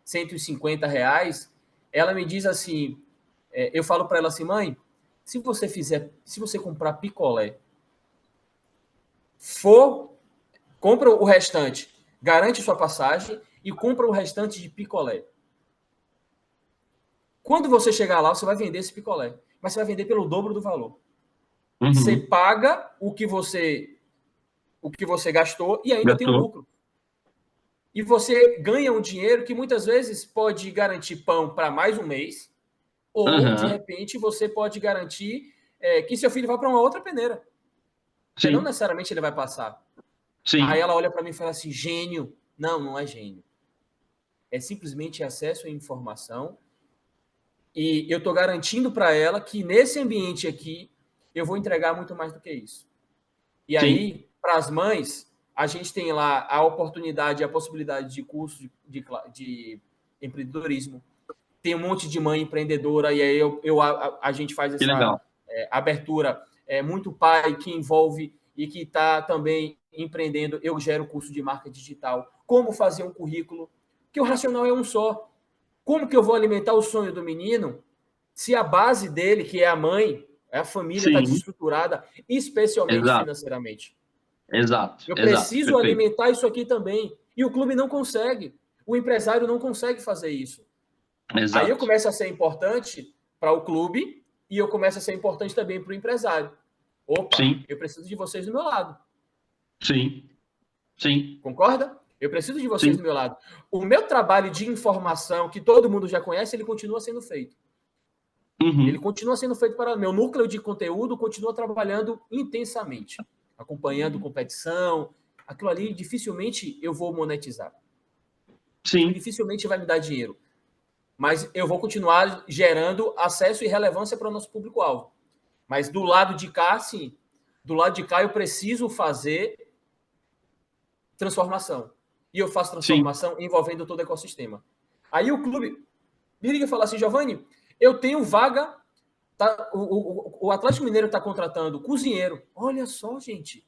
150 reais, ela me diz assim, eu falo para ela assim, mãe, se você comprar picolé, for, compra o restante, garante sua passagem e compra o restante de picolé. Quando você chegar lá, você vai vender esse picolé, mas você vai vender pelo dobro do valor. Você Uhum. paga o que você gastou e ainda tem um Gastou. lucro. E você ganha um dinheiro que muitas vezes pode garantir pão para mais um mês, ou de Aham. repente você pode garantir que seu filho vá para uma outra peneira, porque não Sim, necessariamente ele vai passar. Aí sim, ela olha para mim e fala assim: gênio. Não, não é gênio. É simplesmente acesso à informação. E eu estou garantindo para ela que nesse ambiente aqui eu vou entregar muito mais do que isso. E sim. aí, para as mães, a gente tem lá a oportunidade, a possibilidade de curso de empreendedorismo. Tem um monte de mãe empreendedora, e aí a gente faz Que essa legal. abertura. Muito pai que envolve e que está também empreendendo. Eu gero curso de marca digital. Como fazer um currículo? Que o racional é um só. Como que eu vou alimentar o sonho do menino se a base dele, que é a mãe, a família, está Sim, desestruturada, especialmente exato, financeiramente? exato, Eu exato, preciso perfeito. alimentar isso aqui também. E o clube não consegue. O empresário não consegue fazer isso. Aí eu Exato. começo a ser importante para o clube e eu começo a ser importante também para o empresário. Opa, Sim, eu preciso de vocês do meu lado. sim, sim, Concorda? Eu preciso de vocês do sim. meu lado. O meu trabalho de informação, que todo mundo já conhece, ele continua sendo feito. Ele Uhum. continua sendo feito para meu núcleo de conteúdo, continua trabalhando intensamente, acompanhando competição. Aquilo ali dificilmente eu vou monetizar. Aquilo Sim, dificilmente vai me dar dinheiro. Mas eu vou continuar gerando acesso e relevância para o nosso público-alvo. Mas do lado de cá, sim. Do lado de cá, eu preciso fazer transformação. E eu faço sim, transformação envolvendo todo o ecossistema. Aí o clube me liga e fala assim: Giovanni, eu tenho vaga. Tá, o Atlético Mineiro está contratando cozinheiro. Olha só, gente.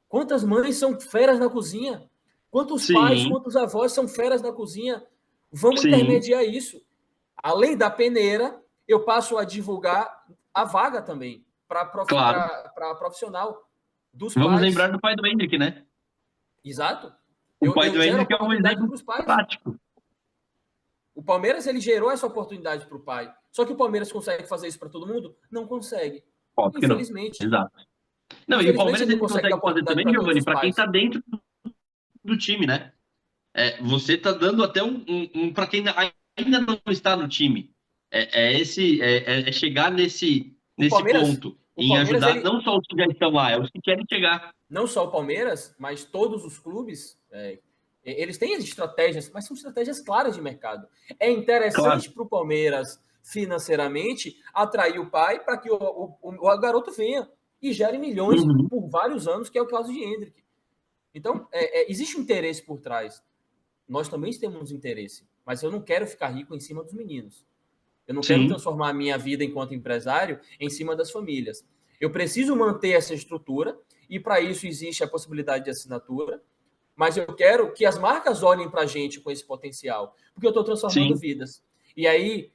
Quantas mães são feras na cozinha? Quantos pais, sim, quantos avós são feras na cozinha? Vamos sim, intermediar isso. Além da peneira, eu passo a divulgar a vaga também para claro. profissional dos Vamos pais. lembrar do pai do Hendrick, né? Exato. O pai Eu do gero Hendrick é um oportunidade exemplo para os pais. prático. O Palmeiras ele gerou essa oportunidade para o pai. Só que o Palmeiras consegue fazer isso para todo mundo? Não consegue. Óbvio que não. Infelizmente. Exato. Não, e o Infelizmente Palmeiras ele não ele consegue dar consegue fazer oportunidade também, para todos Giovanni, os para quem está pais. dentro do time, né? Você está dando até para quem ainda não está no time. É chegar O nesse Palmeiras, ponto, o em Palmeiras ajudar ele não só os que já estão lá, é os que querem chegar. não só o Palmeiras, mas todos os clubes, eles têm as estratégias, mas são estratégias claras de mercado. É Claro. interessante para o Palmeiras, financeiramente, atrair o pai para que o garoto venha e gere milhões Uhum. por vários anos, que é o caso de Hendrick. Então, existe um interesse por trás. Nós também temos interesse, mas eu não quero ficar rico em cima dos meninos. Eu não quero Sim, transformar a minha vida enquanto empresário em cima das famílias. Eu preciso manter essa estrutura e para isso existe a possibilidade de assinatura, mas eu quero que as marcas olhem para a gente com esse potencial, porque eu estou transformando Sim. vidas. E aí,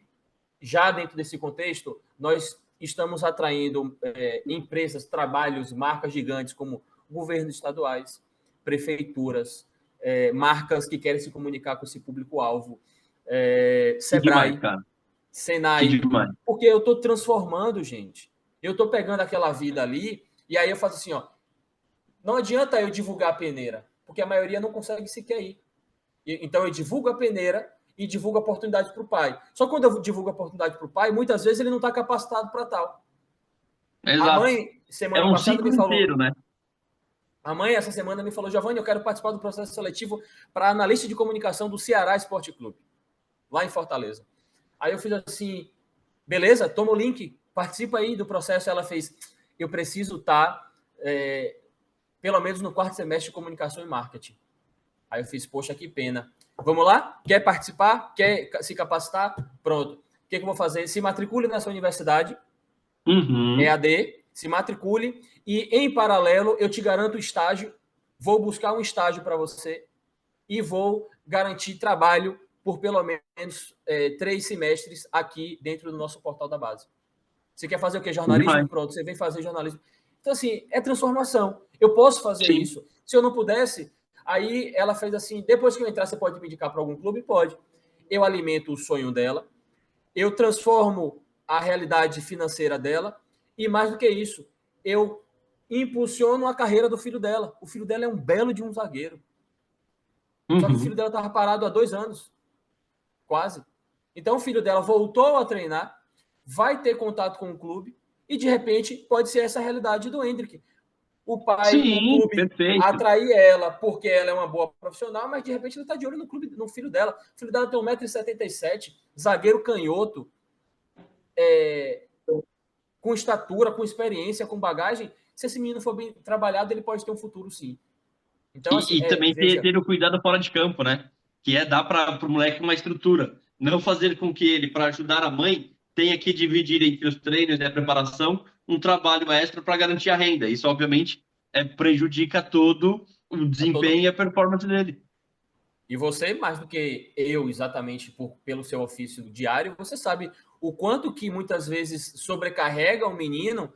já dentro desse contexto, nós estamos atraindo empresas, trabalhos, marcas gigantes como governos estaduais, prefeituras, marcas que querem se comunicar com esse público-alvo, Que demais, Sebrae, cara. Que Senai, demais. porque eu estou transformando, gente. Eu estou pegando aquela vida ali e aí eu faço assim, ó, não adianta eu divulgar a peneira, porque a maioria não consegue sequer ir. Então eu divulgo a peneira e divulgo a oportunidade para o pai. Só que quando eu divulgo a oportunidade para o pai, muitas vezes ele não está capacitado para tal. A Exato. mãe, É semana um passada, me ciclo falou. inteiro, né? A mãe, essa semana, me falou: Giovanni, eu quero participar do processo seletivo para analista de comunicação do Ceará Esporte Clube, lá em Fortaleza. Aí eu fiz assim: beleza, toma o link, participa aí do processo. Ela fez: eu preciso estar, pelo menos no quarto semestre de comunicação e marketing. Aí eu fiz: poxa, que pena. Vamos lá? Quer participar? Quer se capacitar? Pronto. O que eu vou fazer? Se matricule nessa universidade, Uhum. EAD, se matricule e, em paralelo, eu te garanto o estágio, vou buscar um estágio para você e vou garantir trabalho por pelo menos 3 semestres aqui dentro do nosso portal da base. Você quer fazer o quê? Jornalismo? Demais. Pronto, você vem fazer jornalismo. Então, assim, é transformação. Eu posso fazer Sim. isso. Se eu não pudesse, aí ela fez assim, depois que eu entrar, você pode me indicar para algum clube? Pode. Eu alimento o sonho dela, eu transformo a realidade financeira dela e, mais do que isso, eu impulsiono a carreira do filho dela. O filho dela é um belo de um zagueiro. Só que o filho Uhum. dela estava parado há 2 anos, quase. Então o filho dela voltou a treinar, vai ter contato com o clube e, de repente, pode ser essa a realidade do Hendrick. O pai, o Sim, clube perfeito. atrair ela porque ela é uma boa profissional, mas de repente ele está de olho no clube, no filho dela. O filho dela tem 1,77 m, zagueiro canhoto, com estatura, com experiência, com bagagem. Se esse menino for bem trabalhado, ele pode ter um futuro, sim. Então, assim, E também veja, ter o cuidado fora de campo, né? Que é dar para o moleque uma estrutura. Não fazer com que ele, para ajudar a mãe, tenha que dividir entre os treinos e a preparação um trabalho extra para garantir a renda. Isso, obviamente, prejudica todo o a todo. desempenho e a performance dele. E você, mais do que eu, exatamente pelo seu ofício diário, você sabe o quanto que muitas vezes sobrecarrega o menino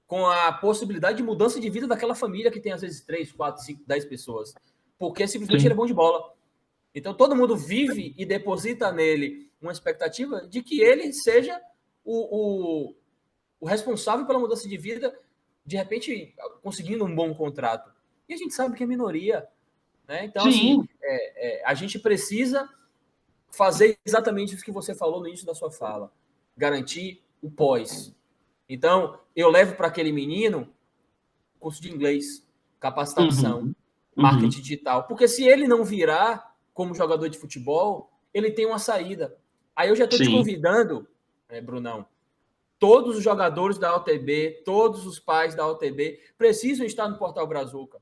com a possibilidade de mudança de vida daquela família que tem, às vezes, 3, 4, 5, 10 pessoas. Porque simplesmente ele é Sim, bom de bola. Então todo mundo vive e deposita nele uma expectativa de que ele seja o responsável pela mudança de vida, de repente conseguindo um bom contrato. E a gente sabe que é minoria. Né? Então, assim, sim. a gente precisa fazer exatamente isso que você falou no início da sua fala: garantir o pós. Então, eu levo para aquele menino curso de inglês, capacitação, Uhum, marketing uhum. digital. Porque se ele não virar como jogador de futebol, ele tem uma saída. Aí eu já estou te Sim, convidando, Brunão, todos os jogadores da OTB, todos os pais da OTB precisam estar no Portal Brazuca.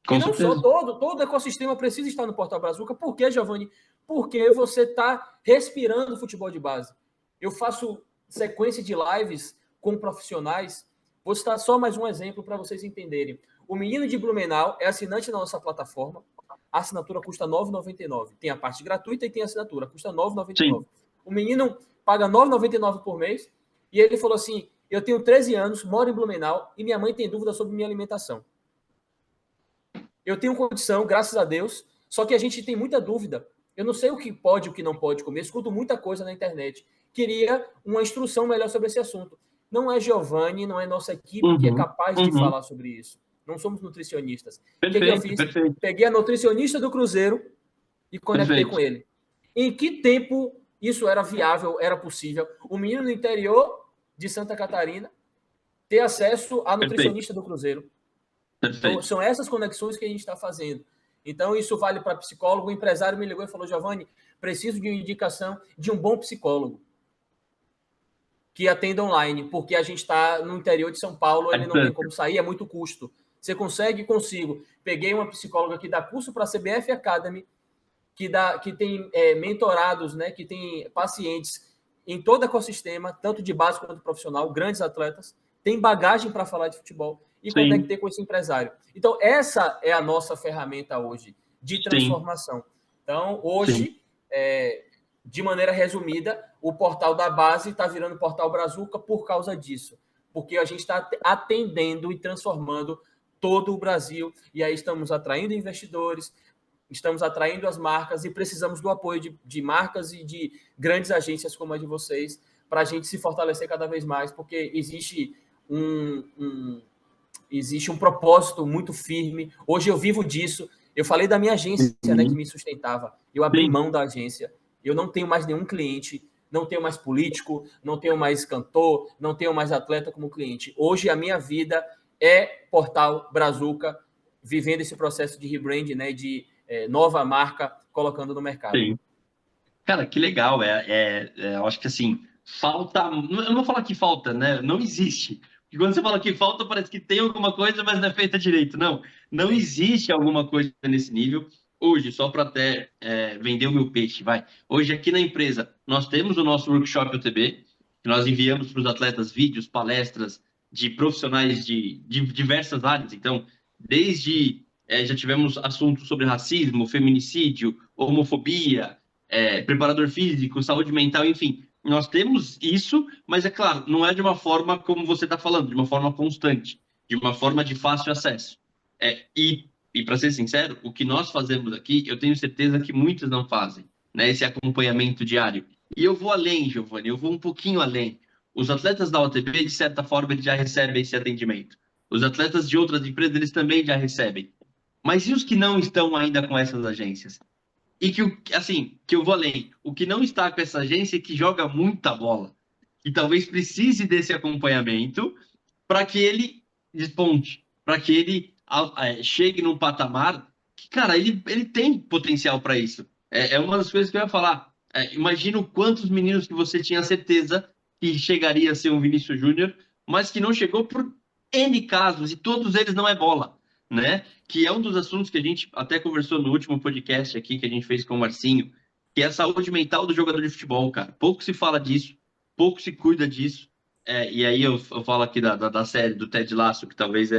E com não só, certeza. todo o ecossistema precisa estar no Portal Brazuca. Por quê, Giovanni? Porque você está respirando futebol de base. Eu faço sequência de lives com profissionais. Vou citar só mais um exemplo para vocês entenderem. O menino de Blumenau é assinante na nossa plataforma. A assinatura custa R$ 9,99. Tem a parte gratuita e tem a assinatura, custa R$ 9,99. Sim. O menino paga R$ 9,99 por mês e ele falou assim: eu tenho 13 anos, moro em Blumenau e minha mãe tem dúvida sobre minha alimentação. Eu tenho condição, graças a Deus, só que a gente tem muita dúvida. Eu não sei o que pode e o que não pode comer, escuto muita coisa na internet. Queria uma instrução melhor sobre esse assunto. Não é Giovanni, não é nossa equipe que é Uhum, capaz de uhum. falar sobre isso. Não somos nutricionistas. O que eu Perfeito, fiz? perfeito, Peguei a nutricionista do Cruzeiro e conectei com perfeito. ele. Em que tempo isso era viável, era possível? O menino no interior de Santa Catarina ter acesso à Perfeito, nutricionista do Cruzeiro. Então, perfeito. são essas conexões que a gente está fazendo. Então, isso vale para psicólogo. O empresário me ligou e falou: Giovanni, preciso de uma indicação de um bom psicólogo que atenda online, porque a gente está no interior de São Paulo, A ele não tem distância. como sair, é muito custo. Você consegue? Consigo. Peguei uma psicóloga que dá curso para a CBF Academy, que tem mentorados, né, que tem pacientes em todo o ecossistema, tanto de base quanto profissional, grandes atletas, tem bagagem para falar de futebol. e Sim, conectei com esse empresário. Então, essa é a nossa ferramenta hoje de sim, transformação. Então, sim. hoje, de maneira resumida, o portal da base está virando portal Brazuca por causa disso, porque a gente está atendendo e transformando todo o Brasil, e aí estamos atraindo investidores, estamos atraindo as marcas e precisamos do apoio de marcas e de grandes agências como a de vocês para a gente se fortalecer cada vez mais, porque existe um propósito muito firme. Hoje eu vivo disso. Eu falei da minha agência, né, que Uhum. me sustentava. Eu abri Sim. mão da agência. Eu não tenho mais nenhum cliente, não tenho mais político, não tenho mais cantor, não tenho mais atleta como cliente. Hoje a minha vida é Portal Brazuca, vivendo esse processo de rebranding, né, de nova marca colocando no mercado. Sim. Cara, que legal. Eu acho que assim, falta. Eu não vou falar que falta, né? Não existe. Porque quando você fala que falta, parece que tem alguma coisa, mas não é feita direito. Não, não Sim. existe alguma coisa nesse nível. Hoje, só para até vender o meu peixe, vai. Hoje, aqui na empresa, nós temos o nosso workshop UTB, que nós enviamos para os atletas vídeos, palestras de profissionais de diversas áreas. Então, já tivemos assuntos sobre racismo, feminicídio, homofobia, preparador físico, saúde mental, enfim. Nós temos isso, mas é claro, não é de uma forma como você está falando, de uma forma constante, de uma forma de fácil acesso. E para ser sincero, o que nós fazemos aqui, eu tenho certeza que muitos não fazem, né? Esse acompanhamento diário. E eu vou além, Giovanni, eu vou um pouquinho além. Os atletas da OTB, de certa forma, eles já recebem esse atendimento. Os atletas de outras empresas, eles também já recebem. Mas e os que não estão ainda com essas agências? E assim, que eu vou além. O que não está com essa agência é que joga muita bola. E talvez precise desse acompanhamento para que ele desponte, para que ele chegue num patamar que, cara, ele tem potencial para isso. É uma das coisas que eu ia falar. Imagina quantos meninos que você tinha certeza que chegaria a ser um Vinícius Júnior, mas que não chegou por N casos, e todos eles não é bola, né? Que é um dos assuntos que a gente até conversou no último podcast aqui que a gente fez com o Marcinho, que é a saúde mental do jogador de futebol, cara. Pouco se fala disso, pouco se cuida disso. E aí eu falo aqui da série do Ted Lasso, que talvez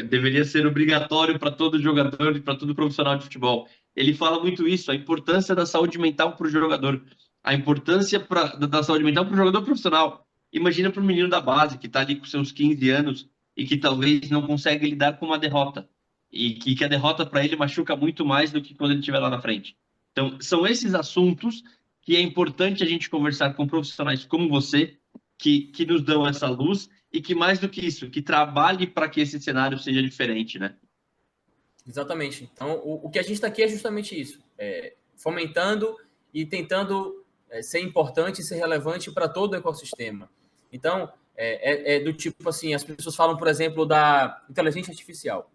deveria ser obrigatório para todo jogador e para todo profissional de futebol. Ele fala muito isso, a importância da saúde mental para o jogador, a importância da saúde mental para o jogador profissional. Imagina para o menino da base, que está ali com seus 15 anos e que talvez não consegue lidar com uma derrota. E que a derrota para ele machuca muito mais do que quando ele estiver lá na frente. Então, são esses assuntos que é importante a gente conversar com profissionais como você, que nos dão essa luz e que, mais do que isso, que trabalhe para que esse cenário seja diferente, né? Exatamente. Então, o que a gente está aqui é justamente isso: fomentando e tentando ser importante e ser relevante para todo o ecossistema. Então, do tipo assim: as pessoas falam, por exemplo, da inteligência artificial.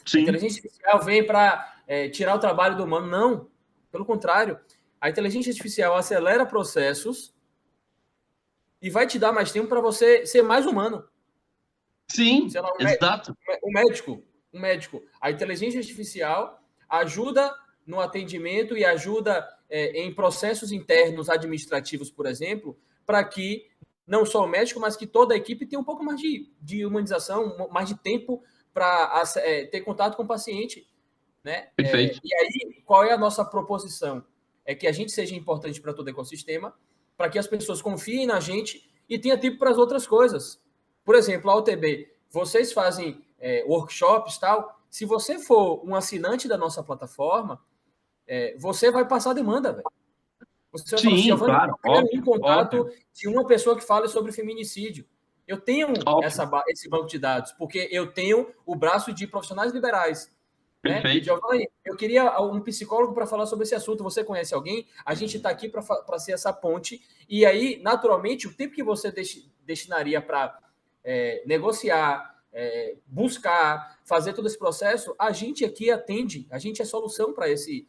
A Sim, inteligência artificial vem para tirar o trabalho do humano. Não, pelo contrário. A inteligência artificial acelera processos e vai te dar mais tempo para você ser mais humano. Sei sim, lá, exato. um médico. A inteligência artificial ajuda no atendimento e ajuda em processos internos administrativos, por exemplo, para que não só o médico, mas que toda a equipe tenha um pouco mais de humanização, mais de tempo para ter contato com o paciente, né? Perfeito. E aí, qual é a nossa proposição? É que a gente seja importante para todo o ecossistema, para que as pessoas confiem na gente e tenha tempo para as outras coisas. Por exemplo, a OTB, vocês fazem workshops tal. Se você for um assinante da nossa plataforma, você vai passar demanda, velho. Você vai falar assim, Sim, Giovanni, claro, eu quero um óbvio, contato óbvio, de uma pessoa que fale sobre feminicídio. Eu tenho óbvio. esse banco de dados, porque eu tenho o braço de profissionais liberais. Né? Perfeito. Giovanni, eu queria um psicólogo para falar sobre esse assunto. Você conhece alguém? A gente está aqui para ser essa ponte. E aí, naturalmente, o tempo que você destinaria para negociar, buscar, fazer todo esse processo, a gente aqui atende, a gente é solução para esse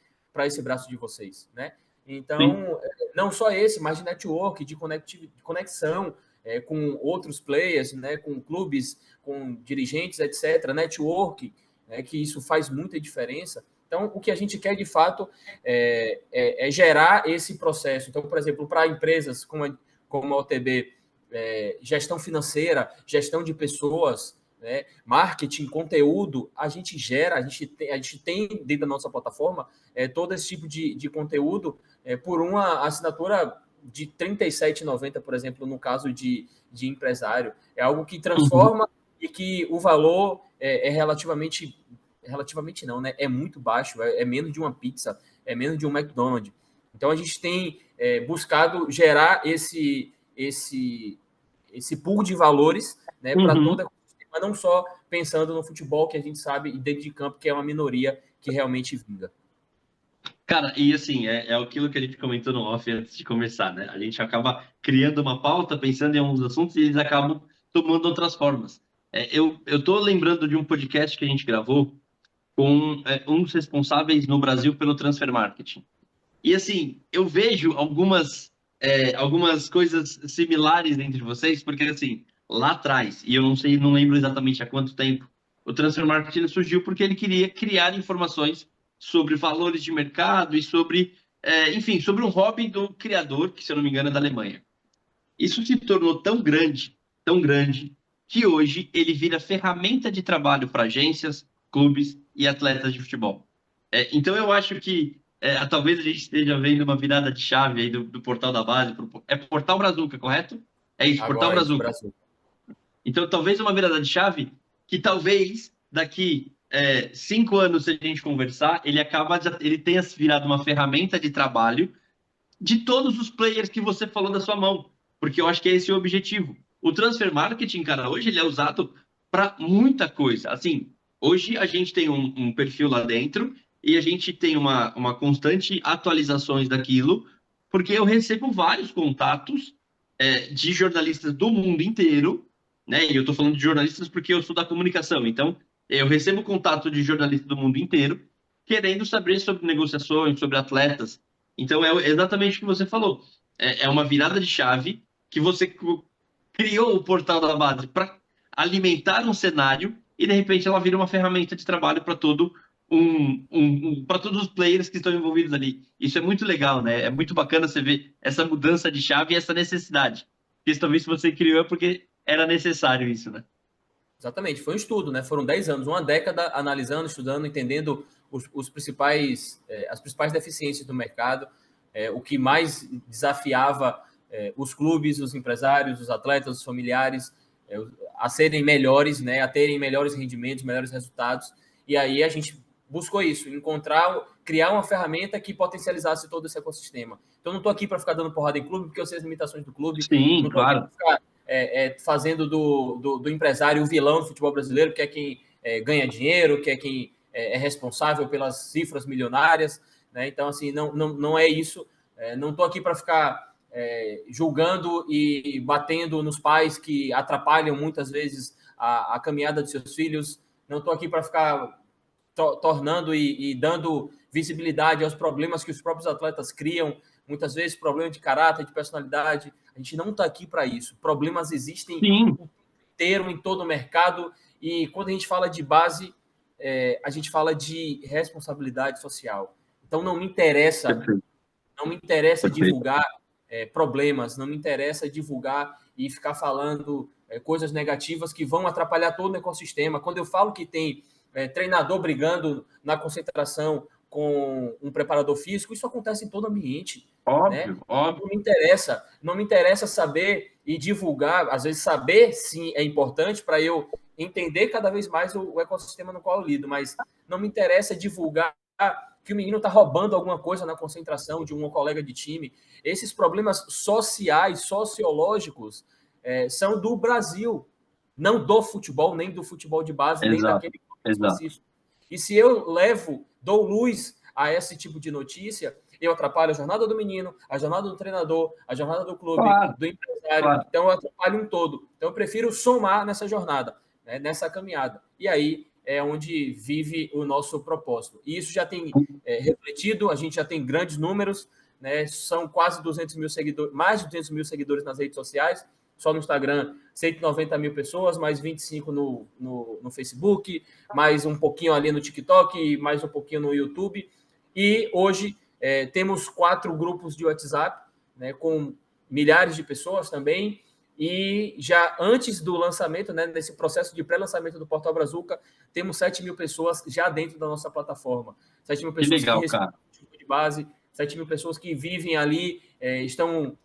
braço de vocês. Né? Sim, Então, não só esse, mas de network, de conexão com outros players, né? Com clubes, com dirigentes, etc. Network, que isso faz muita diferença. Então, o que a gente quer, de fato, é gerar esse processo. Então, por exemplo, para empresas como a OTB, gestão financeira, gestão de pessoas, né? Marketing, conteúdo, a gente gera, a gente tem dentro da nossa plataforma todo esse tipo de conteúdo por uma assinatura de R$ 37,90, por exemplo, no caso de empresário. É algo que transforma e que o valor é relativamente não, né? É muito baixo, é menos de uma pizza, é menos de um McDonald's. Então a gente tem buscado gerar esse pool de valores, né, para toda a mas não só pensando no futebol, que a gente sabe, e dentro de campo, que é uma minoria que realmente vinga. Cara, e assim, é aquilo que a gente comentou no off antes de começar, né? A gente acaba criando uma pauta, pensando em alguns assuntos, e eles acabam tomando outras formas. Eu tô lembrando de um podcast que a gente gravou com um dos responsáveis no Brasil pelo transfer marketing. E assim, eu vejo algumas coisas similares entre vocês, porque assim, lá atrás, e eu não sei, não lembro exatamente há quanto tempo, o transfer marketing surgiu porque ele queria criar informações sobre valores de mercado e sobre, enfim, sobre um hobby do criador, que se eu não me engano é da Alemanha. Isso se tornou tão grande, que hoje ele vira ferramenta de trabalho para agências, clubes e atletas de futebol. Então eu acho que talvez a gente esteja vendo uma virada de chave aí do Portal da Base. É Portal Brazuca, correto? É isso, Portal Agora, isso, Brazuca. Brasil. Então talvez uma virada de chave que talvez daqui 5 anos, se a gente conversar, ele tenha virado uma ferramenta de trabalho de todos os players que você falou da sua mão, porque eu acho que é esse o objetivo. O transfer marketing, cara, hoje ele é usado para muita coisa. Assim, hoje a gente tem um perfil lá dentro e a gente tem uma constante atualizações daquilo, porque eu recebo vários contatos de jornalistas do mundo inteiro, né? E eu estou falando de jornalistas porque eu sou da comunicação, então eu recebo contato de jornalistas do mundo inteiro querendo saber sobre negociações, sobre atletas. Então é exatamente o que você falou. É uma virada de chave que você criou o portal da base para alimentar um cenário e de repente ela vira uma ferramenta de trabalho para para todos os players que estão envolvidos ali. Isso é muito legal, né? É muito bacana você ver essa mudança de chave e essa necessidade. Porque talvez se você criou é porque era necessário isso, né? Exatamente, foi um estudo, né? Foram 10 anos, uma década analisando, estudando, entendendo as principais deficiências do mercado, o que mais desafiava os clubes, os empresários, os atletas, os familiares a serem melhores, né? A terem melhores rendimentos, melhores resultados. E aí a gente buscou isso, criar uma ferramenta que potencializasse todo esse ecossistema. Então, não estou aqui para ficar dando porrada em clube, porque eu sei as limitações do clube. Sim, Não estou aqui para claro. ficar fazendo do empresário o vilão do futebol brasileiro, que é quem ganha dinheiro, que é quem é responsável pelas cifras milionárias. Né? Então, assim, não é isso. Não estou aqui para ficar julgando e batendo nos pais que atrapalham muitas vezes a caminhada dos seus filhos. Não estou aqui para ficar tornando e dando visibilidade aos problemas que os próprios atletas criam, muitas vezes problemas de caráter, de personalidade. A gente não está aqui para isso. Problemas existem Sim. o tempo inteiro em todo o mercado e quando a gente fala de base, a gente fala de responsabilidade social. Então não me interessa Perfeito. divulgar problemas, não me interessa divulgar e ficar falando coisas negativas que vão atrapalhar todo o ecossistema. Quando eu falo que tem treinador brigando na concentração com um preparador físico, isso acontece em todo ambiente. Né? Óbvio, óbvio. Não me interessa saber e divulgar, às vezes saber sim é importante para eu entender cada vez mais o ecossistema no qual eu lido, mas não me interessa divulgar que o menino está roubando alguma coisa na concentração de um colega de time. Esses problemas sociais, sociológicos, são do Brasil, não do futebol, nem do futebol de base, nem Exato, daquele exato. específico. E se eu dou luz a esse tipo de notícia, eu atrapalho a jornada do menino, a jornada do treinador, a jornada do clube, Claro, do empresário. claro. Então, eu atrapalho um todo. Então, eu prefiro somar nessa jornada, né, nessa caminhada. E aí é onde vive o nosso propósito. E isso já tem refletido, a gente já tem grandes números, né, são quase 200 mil seguidores, mais de 200 mil seguidores nas redes sociais, só no Instagram, 190 mil pessoas, mais 25 no Facebook, mais um pouquinho ali no TikTok, mais um pouquinho no YouTube. E hoje temos 4 grupos de WhatsApp, né, com milhares de pessoas também, E já antes do lançamento, né, nesse processo de pré-lançamento do Portal Brazuca, temos 7 mil pessoas já dentro da nossa plataforma. 7 mil Que pessoas que legal, respondem cara. de base, 7 mil pessoas que vivem ali, estão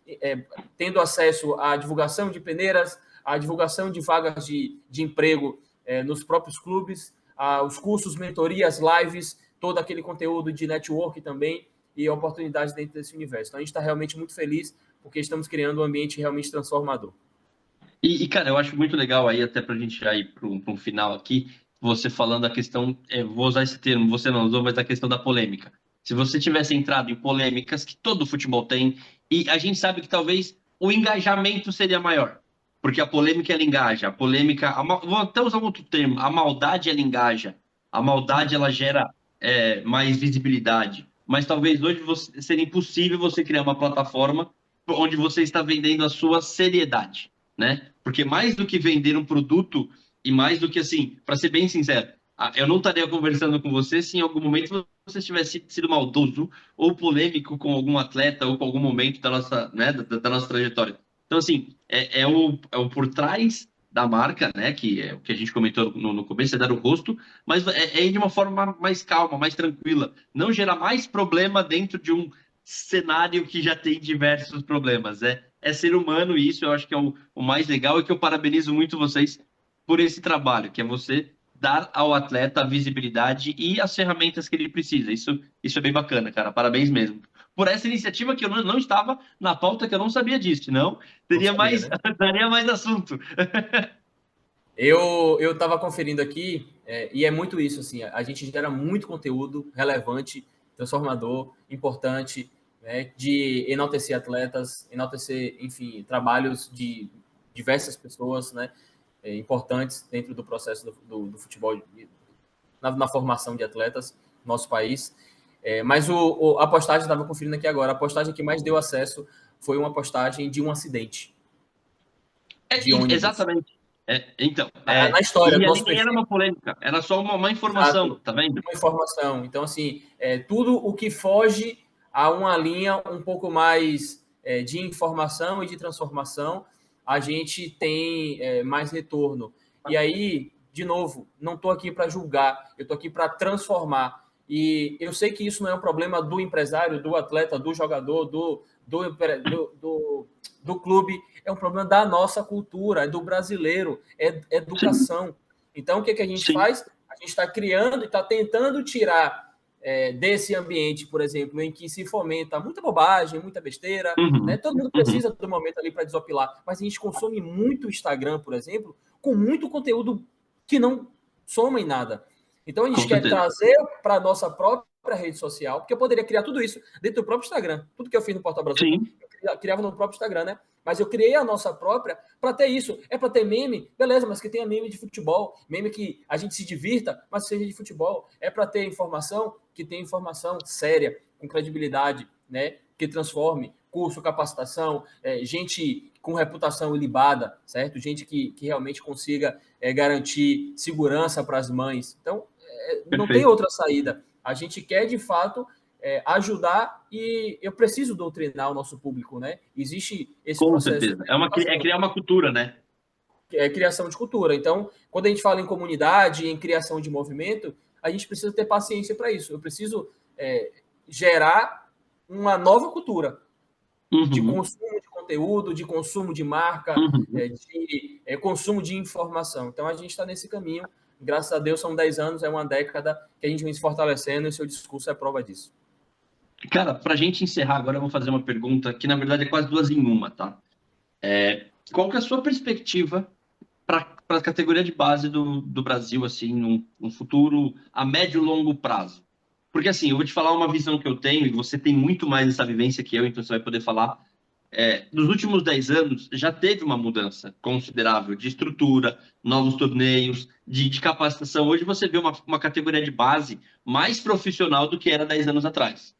tendo acesso à divulgação de peneiras, à divulgação de vagas de emprego nos próprios clubes, aos cursos, mentorias, lives, todo aquele conteúdo de network também e oportunidades dentro desse universo. Então, a gente está realmente muito feliz porque estamos criando um ambiente realmente transformador. Cara, eu acho muito legal aí, até para a gente já ir para um final aqui, você falando a questão, vou usar esse termo, você não usou, mas a questão da polêmica. Se você tivesse entrado em polêmicas que todo futebol tem, e a gente sabe que talvez o engajamento seria maior, porque a polêmica ela engaja, a polêmica, vou até usar um outro termo, a maldade ela engaja, a maldade ela gera mais visibilidade, mas talvez hoje seria impossível você criar uma plataforma onde você está vendendo a sua seriedade, né? Porque mais do que vender um produto e mais do que assim, para ser bem sincero, eu não estaria conversando com você se em algum momento você tivesse sido maldoso ou polêmico com algum atleta ou com algum momento da nossa, né, da nossa trajetória. Então, assim, é o por trás da marca, né, que é o que a gente comentou no começo, é dar o rosto, mas é ir de uma forma mais calma, mais tranquila, não gerar mais problema dentro de um cenário que já tem diversos problemas. É ser humano e isso eu acho que é o mais legal e que eu parabenizo muito vocês por esse trabalho, que é você dar ao atleta a visibilidade e as ferramentas que ele precisa. Isso é bem bacana, cara. Parabéns mesmo. Por essa iniciativa que eu não estava na pauta, que eu não sabia disso, não Não teria sabia, mais, né? daria mais assunto. Eu estava conferindo aqui, e é muito isso, assim, a gente gera muito conteúdo relevante, transformador, importante, né, de enaltecer atletas, enaltecer, enfim, trabalhos de diversas pessoas, né, importantes dentro do processo do futebol, na formação de atletas no nosso país. Mas a postagem, estava conferindo aqui agora, a postagem que mais deu acesso foi uma postagem de um acidente de ônibus. Exatamente. Então, Na história e do ali nosso nem era perfil. uma polêmica, era só uma informação, Exato. tá vendo? Uma informação. Então, assim, tudo o que foge a uma linha um pouco mais de informação e de transformação, a gente tem mais retorno. E aí, de novo, não estou aqui para julgar, eu estou aqui para transformar. E eu sei que isso não é um problema do empresário, do atleta, do jogador, do clube, é um problema da nossa cultura, é do brasileiro, é Sim, educação. Então, o que, que a gente sim. faz? A gente está criando e está tentando tirar desse ambiente, por exemplo, em que se fomenta muita bobagem, muita besteira, né? Uhum, Todo mundo uhum, precisa do momento ali para desopilar, mas a gente consome muito Instagram, por exemplo, com muito conteúdo que não soma em nada. Então a gente com quer certeza. trazer para a nossa própria rede social, porque eu poderia criar tudo isso dentro do próprio Instagram. Tudo que eu fiz no Portal Brazuca, Sim, eu criava no próprio Instagram, né? Mas eu criei a nossa própria para ter isso. É para ter meme, beleza, mas que tenha meme de futebol, meme que a gente se divirta, mas seja de futebol. É para ter informação, que tenha informação séria, com credibilidade, né? Que transforme curso, capacitação, gente com reputação ilibada, certo? Gente que realmente consiga garantir segurança para as mães. Então, não tem perfeito. outra saída. A gente quer, de fato, ajudar e eu preciso doutrinar o nosso público, né? Existe esse Com processo certeza. de É educação, criar uma cultura, né? criação de cultura. Então, quando a gente fala em comunidade, em criação de movimento, a gente precisa ter paciência para isso. Eu preciso gerar uma nova cultura de Uhum, consumo de conteúdo, de consumo de marca, uhum. de consumo de informação. Então, a gente está nesse caminho. Graças a Deus, são 10 anos, é uma década que a gente vem se fortalecendo e o seu discurso é prova disso. Cara, para a gente encerrar agora, eu vou fazer uma pergunta que, na verdade, é quase duas em uma, tá? Qual que é a sua perspectiva para a categoria de base do Brasil, assim, num futuro a médio e longo prazo? Porque, assim, eu vou te falar uma visão que eu tenho, e você tem muito mais essa vivência que eu, então você vai poder falar. Nos últimos 10 anos, já teve uma mudança considerável de estrutura, novos torneios, de capacitação. Hoje você vê uma categoria de base mais profissional do que era 10 anos atrás.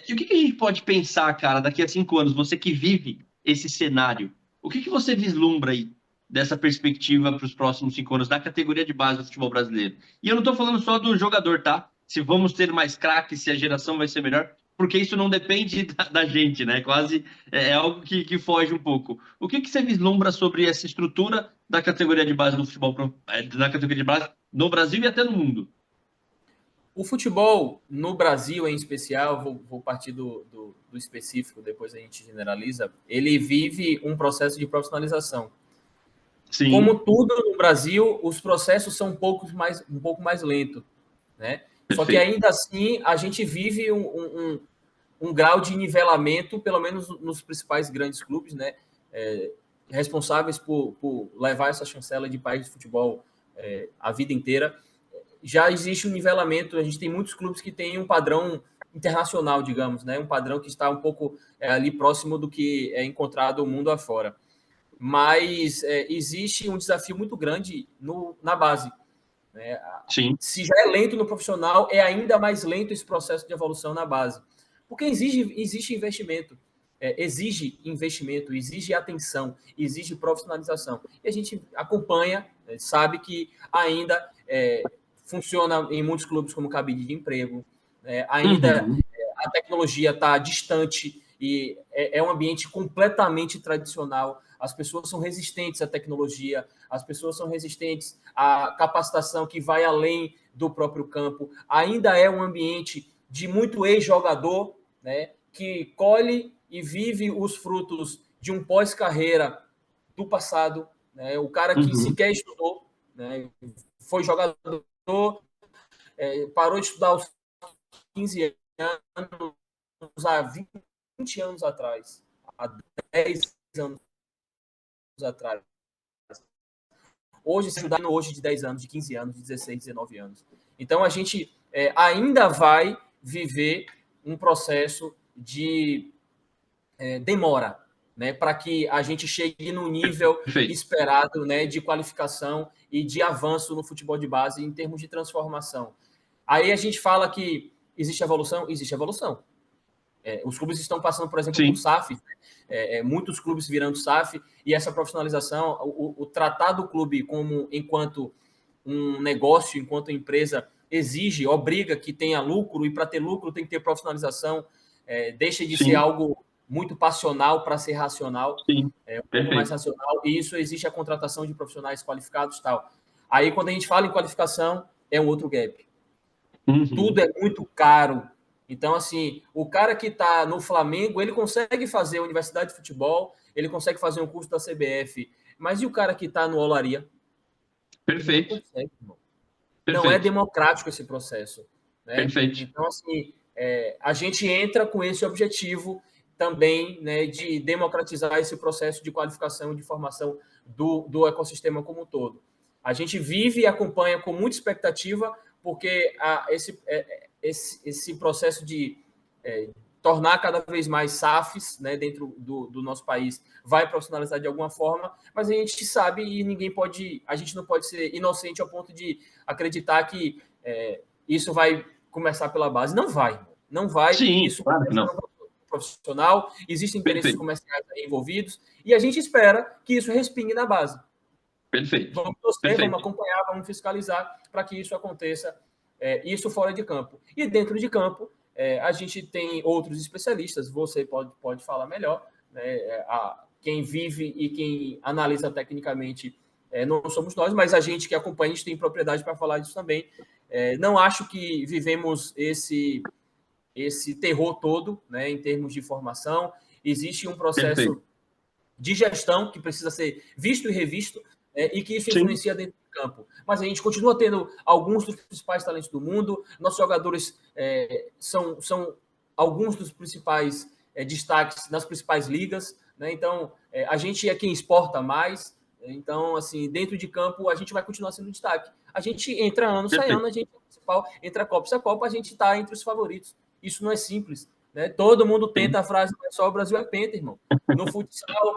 E o que a gente pode pensar, cara, daqui a 5 anos, você que vive esse cenário, o que você vislumbra aí dessa perspectiva para os próximos 5 anos da categoria de base do futebol brasileiro? E eu não estou falando só do jogador, tá? Se vamos ter mais craques, se a geração vai ser melhor. porque isso não depende da gente, né? Quase é algo que foge um pouco. O que você vislumbra sobre essa estrutura da categoria de base do futebol, da categoria de base no Brasil e até no mundo? O futebol, no Brasil em especial, vou partir do específico, depois a gente generaliza, ele vive um processo de profissionalização. Como Sim, tudo no Brasil, os processos são um pouco mais lentos, né? Só que perfeito. ainda assim a gente vive um grau de nivelamento, pelo menos nos principais grandes clubes, né? Responsáveis por levar essa chancela de país de futebol a vida inteira. Já existe um nivelamento, a gente tem muitos clubes que têm um padrão internacional, digamos, né? Um padrão que está um pouco ali próximo do que é encontrado o mundo afora. Mas existe um desafio muito grande na base. Né? Sim. Se já é lento no profissional, é ainda mais lento esse processo de evolução na base. Porque exige investimento. Exige investimento, exige atenção, exige profissionalização. E a gente acompanha, sabe que ainda funciona em muitos clubes como cabide de emprego, ainda Uhum. a tecnologia está distante e é um ambiente completamente tradicional. As pessoas são resistentes à tecnologia, as pessoas são resistentes à capacitação que vai além do próprio campo. Ainda é um ambiente de muito ex-jogador, né, que colhe e vive os frutos de um pós-carreira do passado. Né, o cara que Uhum. sequer estudou, né, foi jogador, parou de estudar aos 15 anos, há 20 anos atrás, há 10 anos atrás. Hoje, se estudar hoje de 10 anos, de 15 anos, de 16, 19 anos. Então, a gente ainda vai viver um processo de demora, né, para que a gente chegue no nível Perfeito. esperado, né, de qualificação e de avanço no futebol de base em termos de transformação. Aí a gente fala que existe evolução? Existe evolução. Os clubes estão passando, por exemplo, por Sim, SAF, né? Muitos clubes virando SAF, e essa profissionalização, o tratar do clube como enquanto um negócio, enquanto empresa, exige, obriga que tenha lucro, e para ter lucro tem que ter profissionalização, deixa de ser sim, algo muito passional para ser racional, sim. um pouco mais Perfeito. racional, e isso existe a contratação de profissionais qualificados e tal. Aí, quando a gente fala em qualificação, é um outro gap. Tudo Uhum. é muito caro. Então, assim, o cara que está no Flamengo, ele consegue fazer a universidade de futebol, ele consegue fazer um curso da CBF, mas e o cara que está no Olaria? Ele não Perfeito. consegue, irmão. Não é Perfeito. democrático esse processo. Né? Perfeito. Então, assim, a gente entra com esse objetivo também, né, de democratizar esse processo de qualificação e de formação do ecossistema como um todo. A gente vive e acompanha com muita expectativa, porque esse processo de tornar cada vez mais SAFs, né, dentro do nosso país vai profissionalizar de alguma forma, mas a gente sabe e a gente não pode ser inocente ao ponto de acreditar que isso vai começar pela base. Não vai, não vai. Sim, Isso claro que começa não. no profissional, existem interesses Perfeito. comerciais envolvidos e a gente espera que isso respingue na base. Perfeito. Vamos torcer, vamos Perfeito. acompanhar, vamos fiscalizar para que isso aconteça, isso fora de campo. E dentro de campo, a gente tem outros especialistas, você pode falar melhor, né? Quem vive e quem analisa tecnicamente não somos nós, mas a gente que acompanha, a gente tem propriedade para falar disso também. Não acho que vivemos esse terror todo, né, em termos de formação. Existe um Perfeito. processo de gestão que precisa ser visto e revisto, e que isso Sim, influencia dentro do campo. Mas a gente continua tendo alguns dos principais talentos do mundo, nossos jogadores são alguns dos principais destaques nas principais ligas, né? Então, a gente é quem exporta mais, então, assim, dentro de campo, a gente vai continuar sendo destaque. A gente entra ano, sai perfeito. ano, a gente é principal, entra Copa, sai Copa, a gente está entre os favoritos. Isso não é simples, né? Todo mundo Sim, tenta a frase, não é só o Brasil é penta, irmão. No futsal,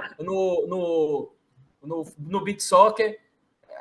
no beat soccer,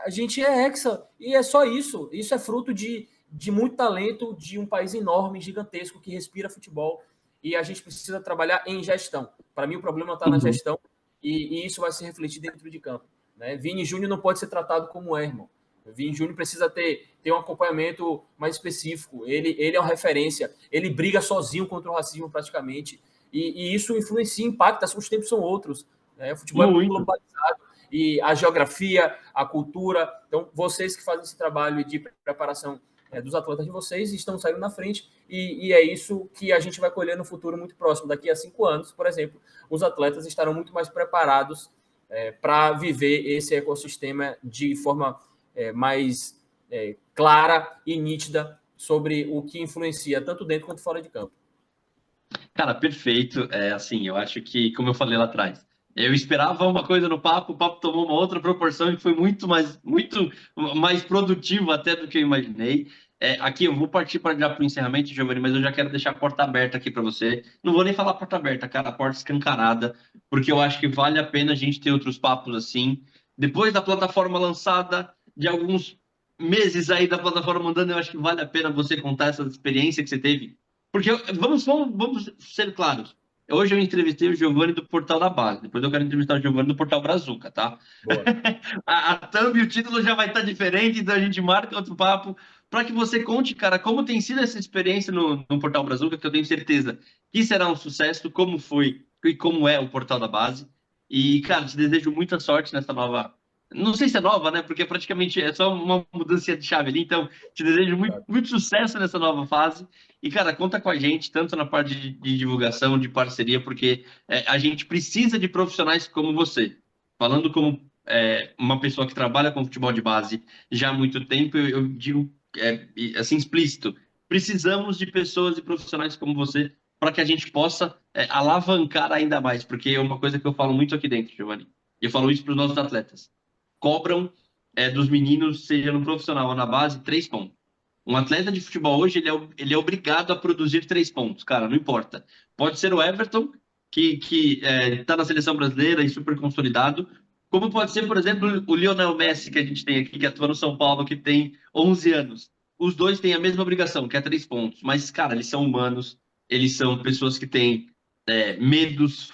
a gente é hexa. E é só isso. Isso é fruto de muito talento de um país enorme, gigantesco, que respira futebol. E a gente precisa trabalhar em gestão. Para mim, o problema está na uhum. gestão e isso vai se refletir dentro de campo. Né? Vini Júnior não pode ser tratado como é, irmão. O Vini Júnior precisa ter um acompanhamento mais específico. Ele é uma referência. Ele briga sozinho contra o racismo praticamente. E isso influencia, impacta. Os tempos são outros. Né? O futebol é muito globalizado. E a geografia, a cultura. Então, vocês que fazem esse trabalho de preparação dos atletas de vocês estão saindo na frente. E é isso que a gente vai colher no futuro muito próximo. Daqui a 5 anos, por exemplo, os atletas estarão muito mais preparados para viver esse ecossistema de forma mais clara e nítida sobre o que influencia tanto dentro quanto fora de campo. Cara, perfeito. Assim, eu acho que, como eu falei lá atrás, eu esperava uma coisa no papo, o papo tomou uma outra proporção e foi muito mais produtivo até do que eu imaginei. Aqui eu vou partir já para o encerramento, Giovanni, mas eu já quero deixar a porta aberta aqui para você. Não vou nem falar porta aberta, cara, a porta escancarada, porque eu acho que vale a pena a gente ter outros papos assim. Depois da plataforma lançada, de alguns meses aí da plataforma andando, eu acho que vale a pena você contar essa experiência que você teve. Porque vamos ser claros. Hoje eu entrevistei o Giovanni do Portal da Base. Depois eu quero entrevistar o Giovanni do Portal Brazuca, tá? a thumb e o título já vai estar diferente, então a gente marca outro papo para que você conte, cara, como tem sido essa experiência no Portal Brazuca, que eu tenho certeza que será um sucesso, como foi e como é o Portal da Base. E, cara, te desejo muita sorte nessa nova. Não sei se é nova, né? Porque praticamente é só uma mudança de chave ali. Então, te desejo muito sucesso nessa nova fase. E, cara, conta com a gente, tanto na parte de divulgação, de parceria, porque a gente precisa de profissionais como você. Falando como uma pessoa que trabalha com futebol de base já há muito tempo, eu digo assim, explícito: precisamos de pessoas e profissionais como você para que a gente possa alavancar ainda mais, porque é uma coisa que eu falo muito aqui dentro, Giovanni, e eu falo isso para os nossos atletas. Cobram dos meninos, seja no profissional ou na base, 3 pontos. Um atleta de futebol hoje, ele é obrigado a produzir 3 pontos, cara, não importa. Pode ser o Everton, que está na seleção brasileira e super consolidado, como pode ser, por exemplo, o Lionel Messi, que a gente tem aqui, que atua no São Paulo, que tem 11 anos. Os dois têm a mesma obrigação, que é 3 pontos. Mas, cara, eles são humanos, eles são pessoas que têm medos,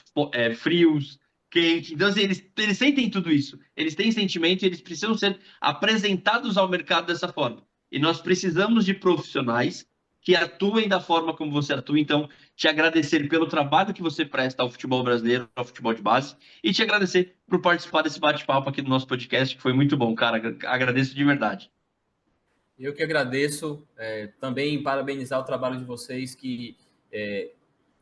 frios, quentes. Então, assim, eles sentem tudo isso. Eles têm sentimento e eles precisam ser apresentados ao mercado dessa forma. E nós precisamos de profissionais que atuem da forma como você atua. Então, te agradecer pelo trabalho que você presta ao futebol brasileiro, ao futebol de base, e te agradecer por participar desse bate-papo aqui do nosso podcast, que foi muito bom, cara. Agradeço de verdade. Eu que agradeço. Também parabenizar o trabalho de vocês, que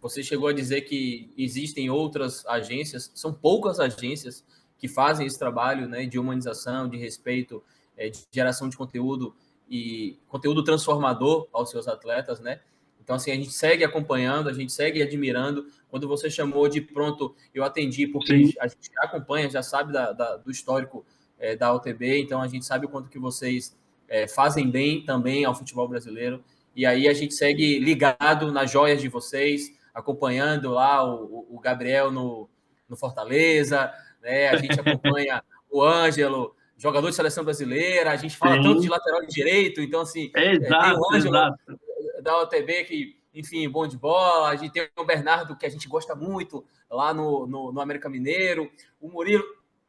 você chegou a dizer que existem outras agências, são poucas agências que fazem esse trabalho, né, de humanização, de respeito, de geração de conteúdo e conteúdo transformador aos seus atletas, né? Então, assim, a gente segue acompanhando, a gente segue admirando. Quando você chamou de pronto, eu atendi, porque Sim. a gente acompanha, já sabe do histórico da UTB, então a gente sabe o quanto que vocês fazem bem também ao futebol brasileiro. E aí a gente segue ligado nas joias de vocês, acompanhando lá o Gabriel no Fortaleza, né? A gente acompanha o Ângelo, jogador de seleção brasileira, a gente fala tanto de lateral direito, então, assim, tem o Ângelo da OTB que, enfim, bom de bola, a gente tem o Bernardo, que a gente gosta muito, lá no América Mineiro, o Murilo,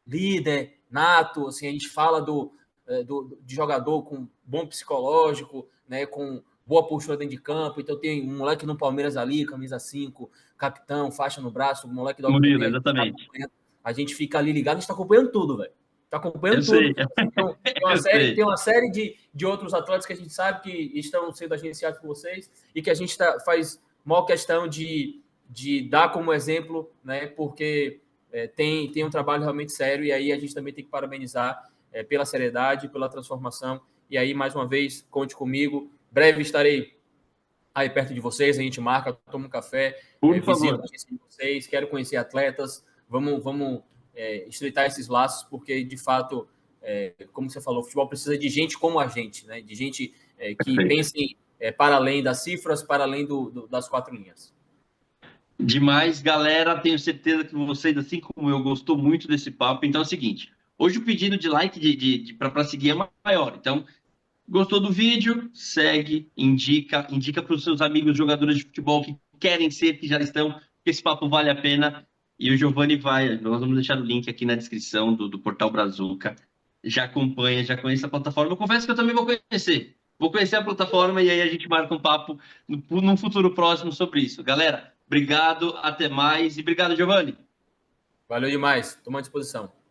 líder, nato, assim, a gente fala de jogador com bom psicológico, né, com boa postura dentro de campo. Então tem um moleque no Palmeiras ali, camisa 5, capitão, faixa no braço, o moleque da Murilo, UTB, exatamente. a gente fica ali ligado, a gente está acompanhando tudo, velho. Está acompanhando Eu tudo. sei. Então, tem uma série de outros atletas que a gente sabe que estão sendo agenciados por vocês e que a gente faz maior questão de dar como exemplo, né? Porque tem um trabalho realmente sério, e aí a gente também tem que parabenizar pela seriedade, pela transformação. E aí, mais uma vez, conte comigo. Breve estarei aí perto de vocês, a gente marca, toma um café, Por visito favor. a agência de vocês, quero conhecer atletas, vamos estreitar esses laços, porque, de fato, como você falou, o futebol precisa de gente como a gente, né? De gente que pense para além das cifras, para além das 4 linhas. Demais, galera. Tenho certeza que vocês, assim como eu, gostou muito desse papo. Então é o seguinte: hoje o pedido de like para seguir é maior. Então, gostou do vídeo? Segue, indica para os seus amigos jogadores de futebol que querem ser, que já estão, que esse papo vale a pena. E o Giovanni nós vamos deixar o link aqui na descrição do Portal Brazuca. já acompanha, já conhece a plataforma. Eu confesso que eu também vou conhecer. Vou conhecer a plataforma e aí a gente marca um papo num futuro próximo sobre isso. Galera, obrigado, até mais e obrigado, Giovanni. Valeu demais. Estou à disposição.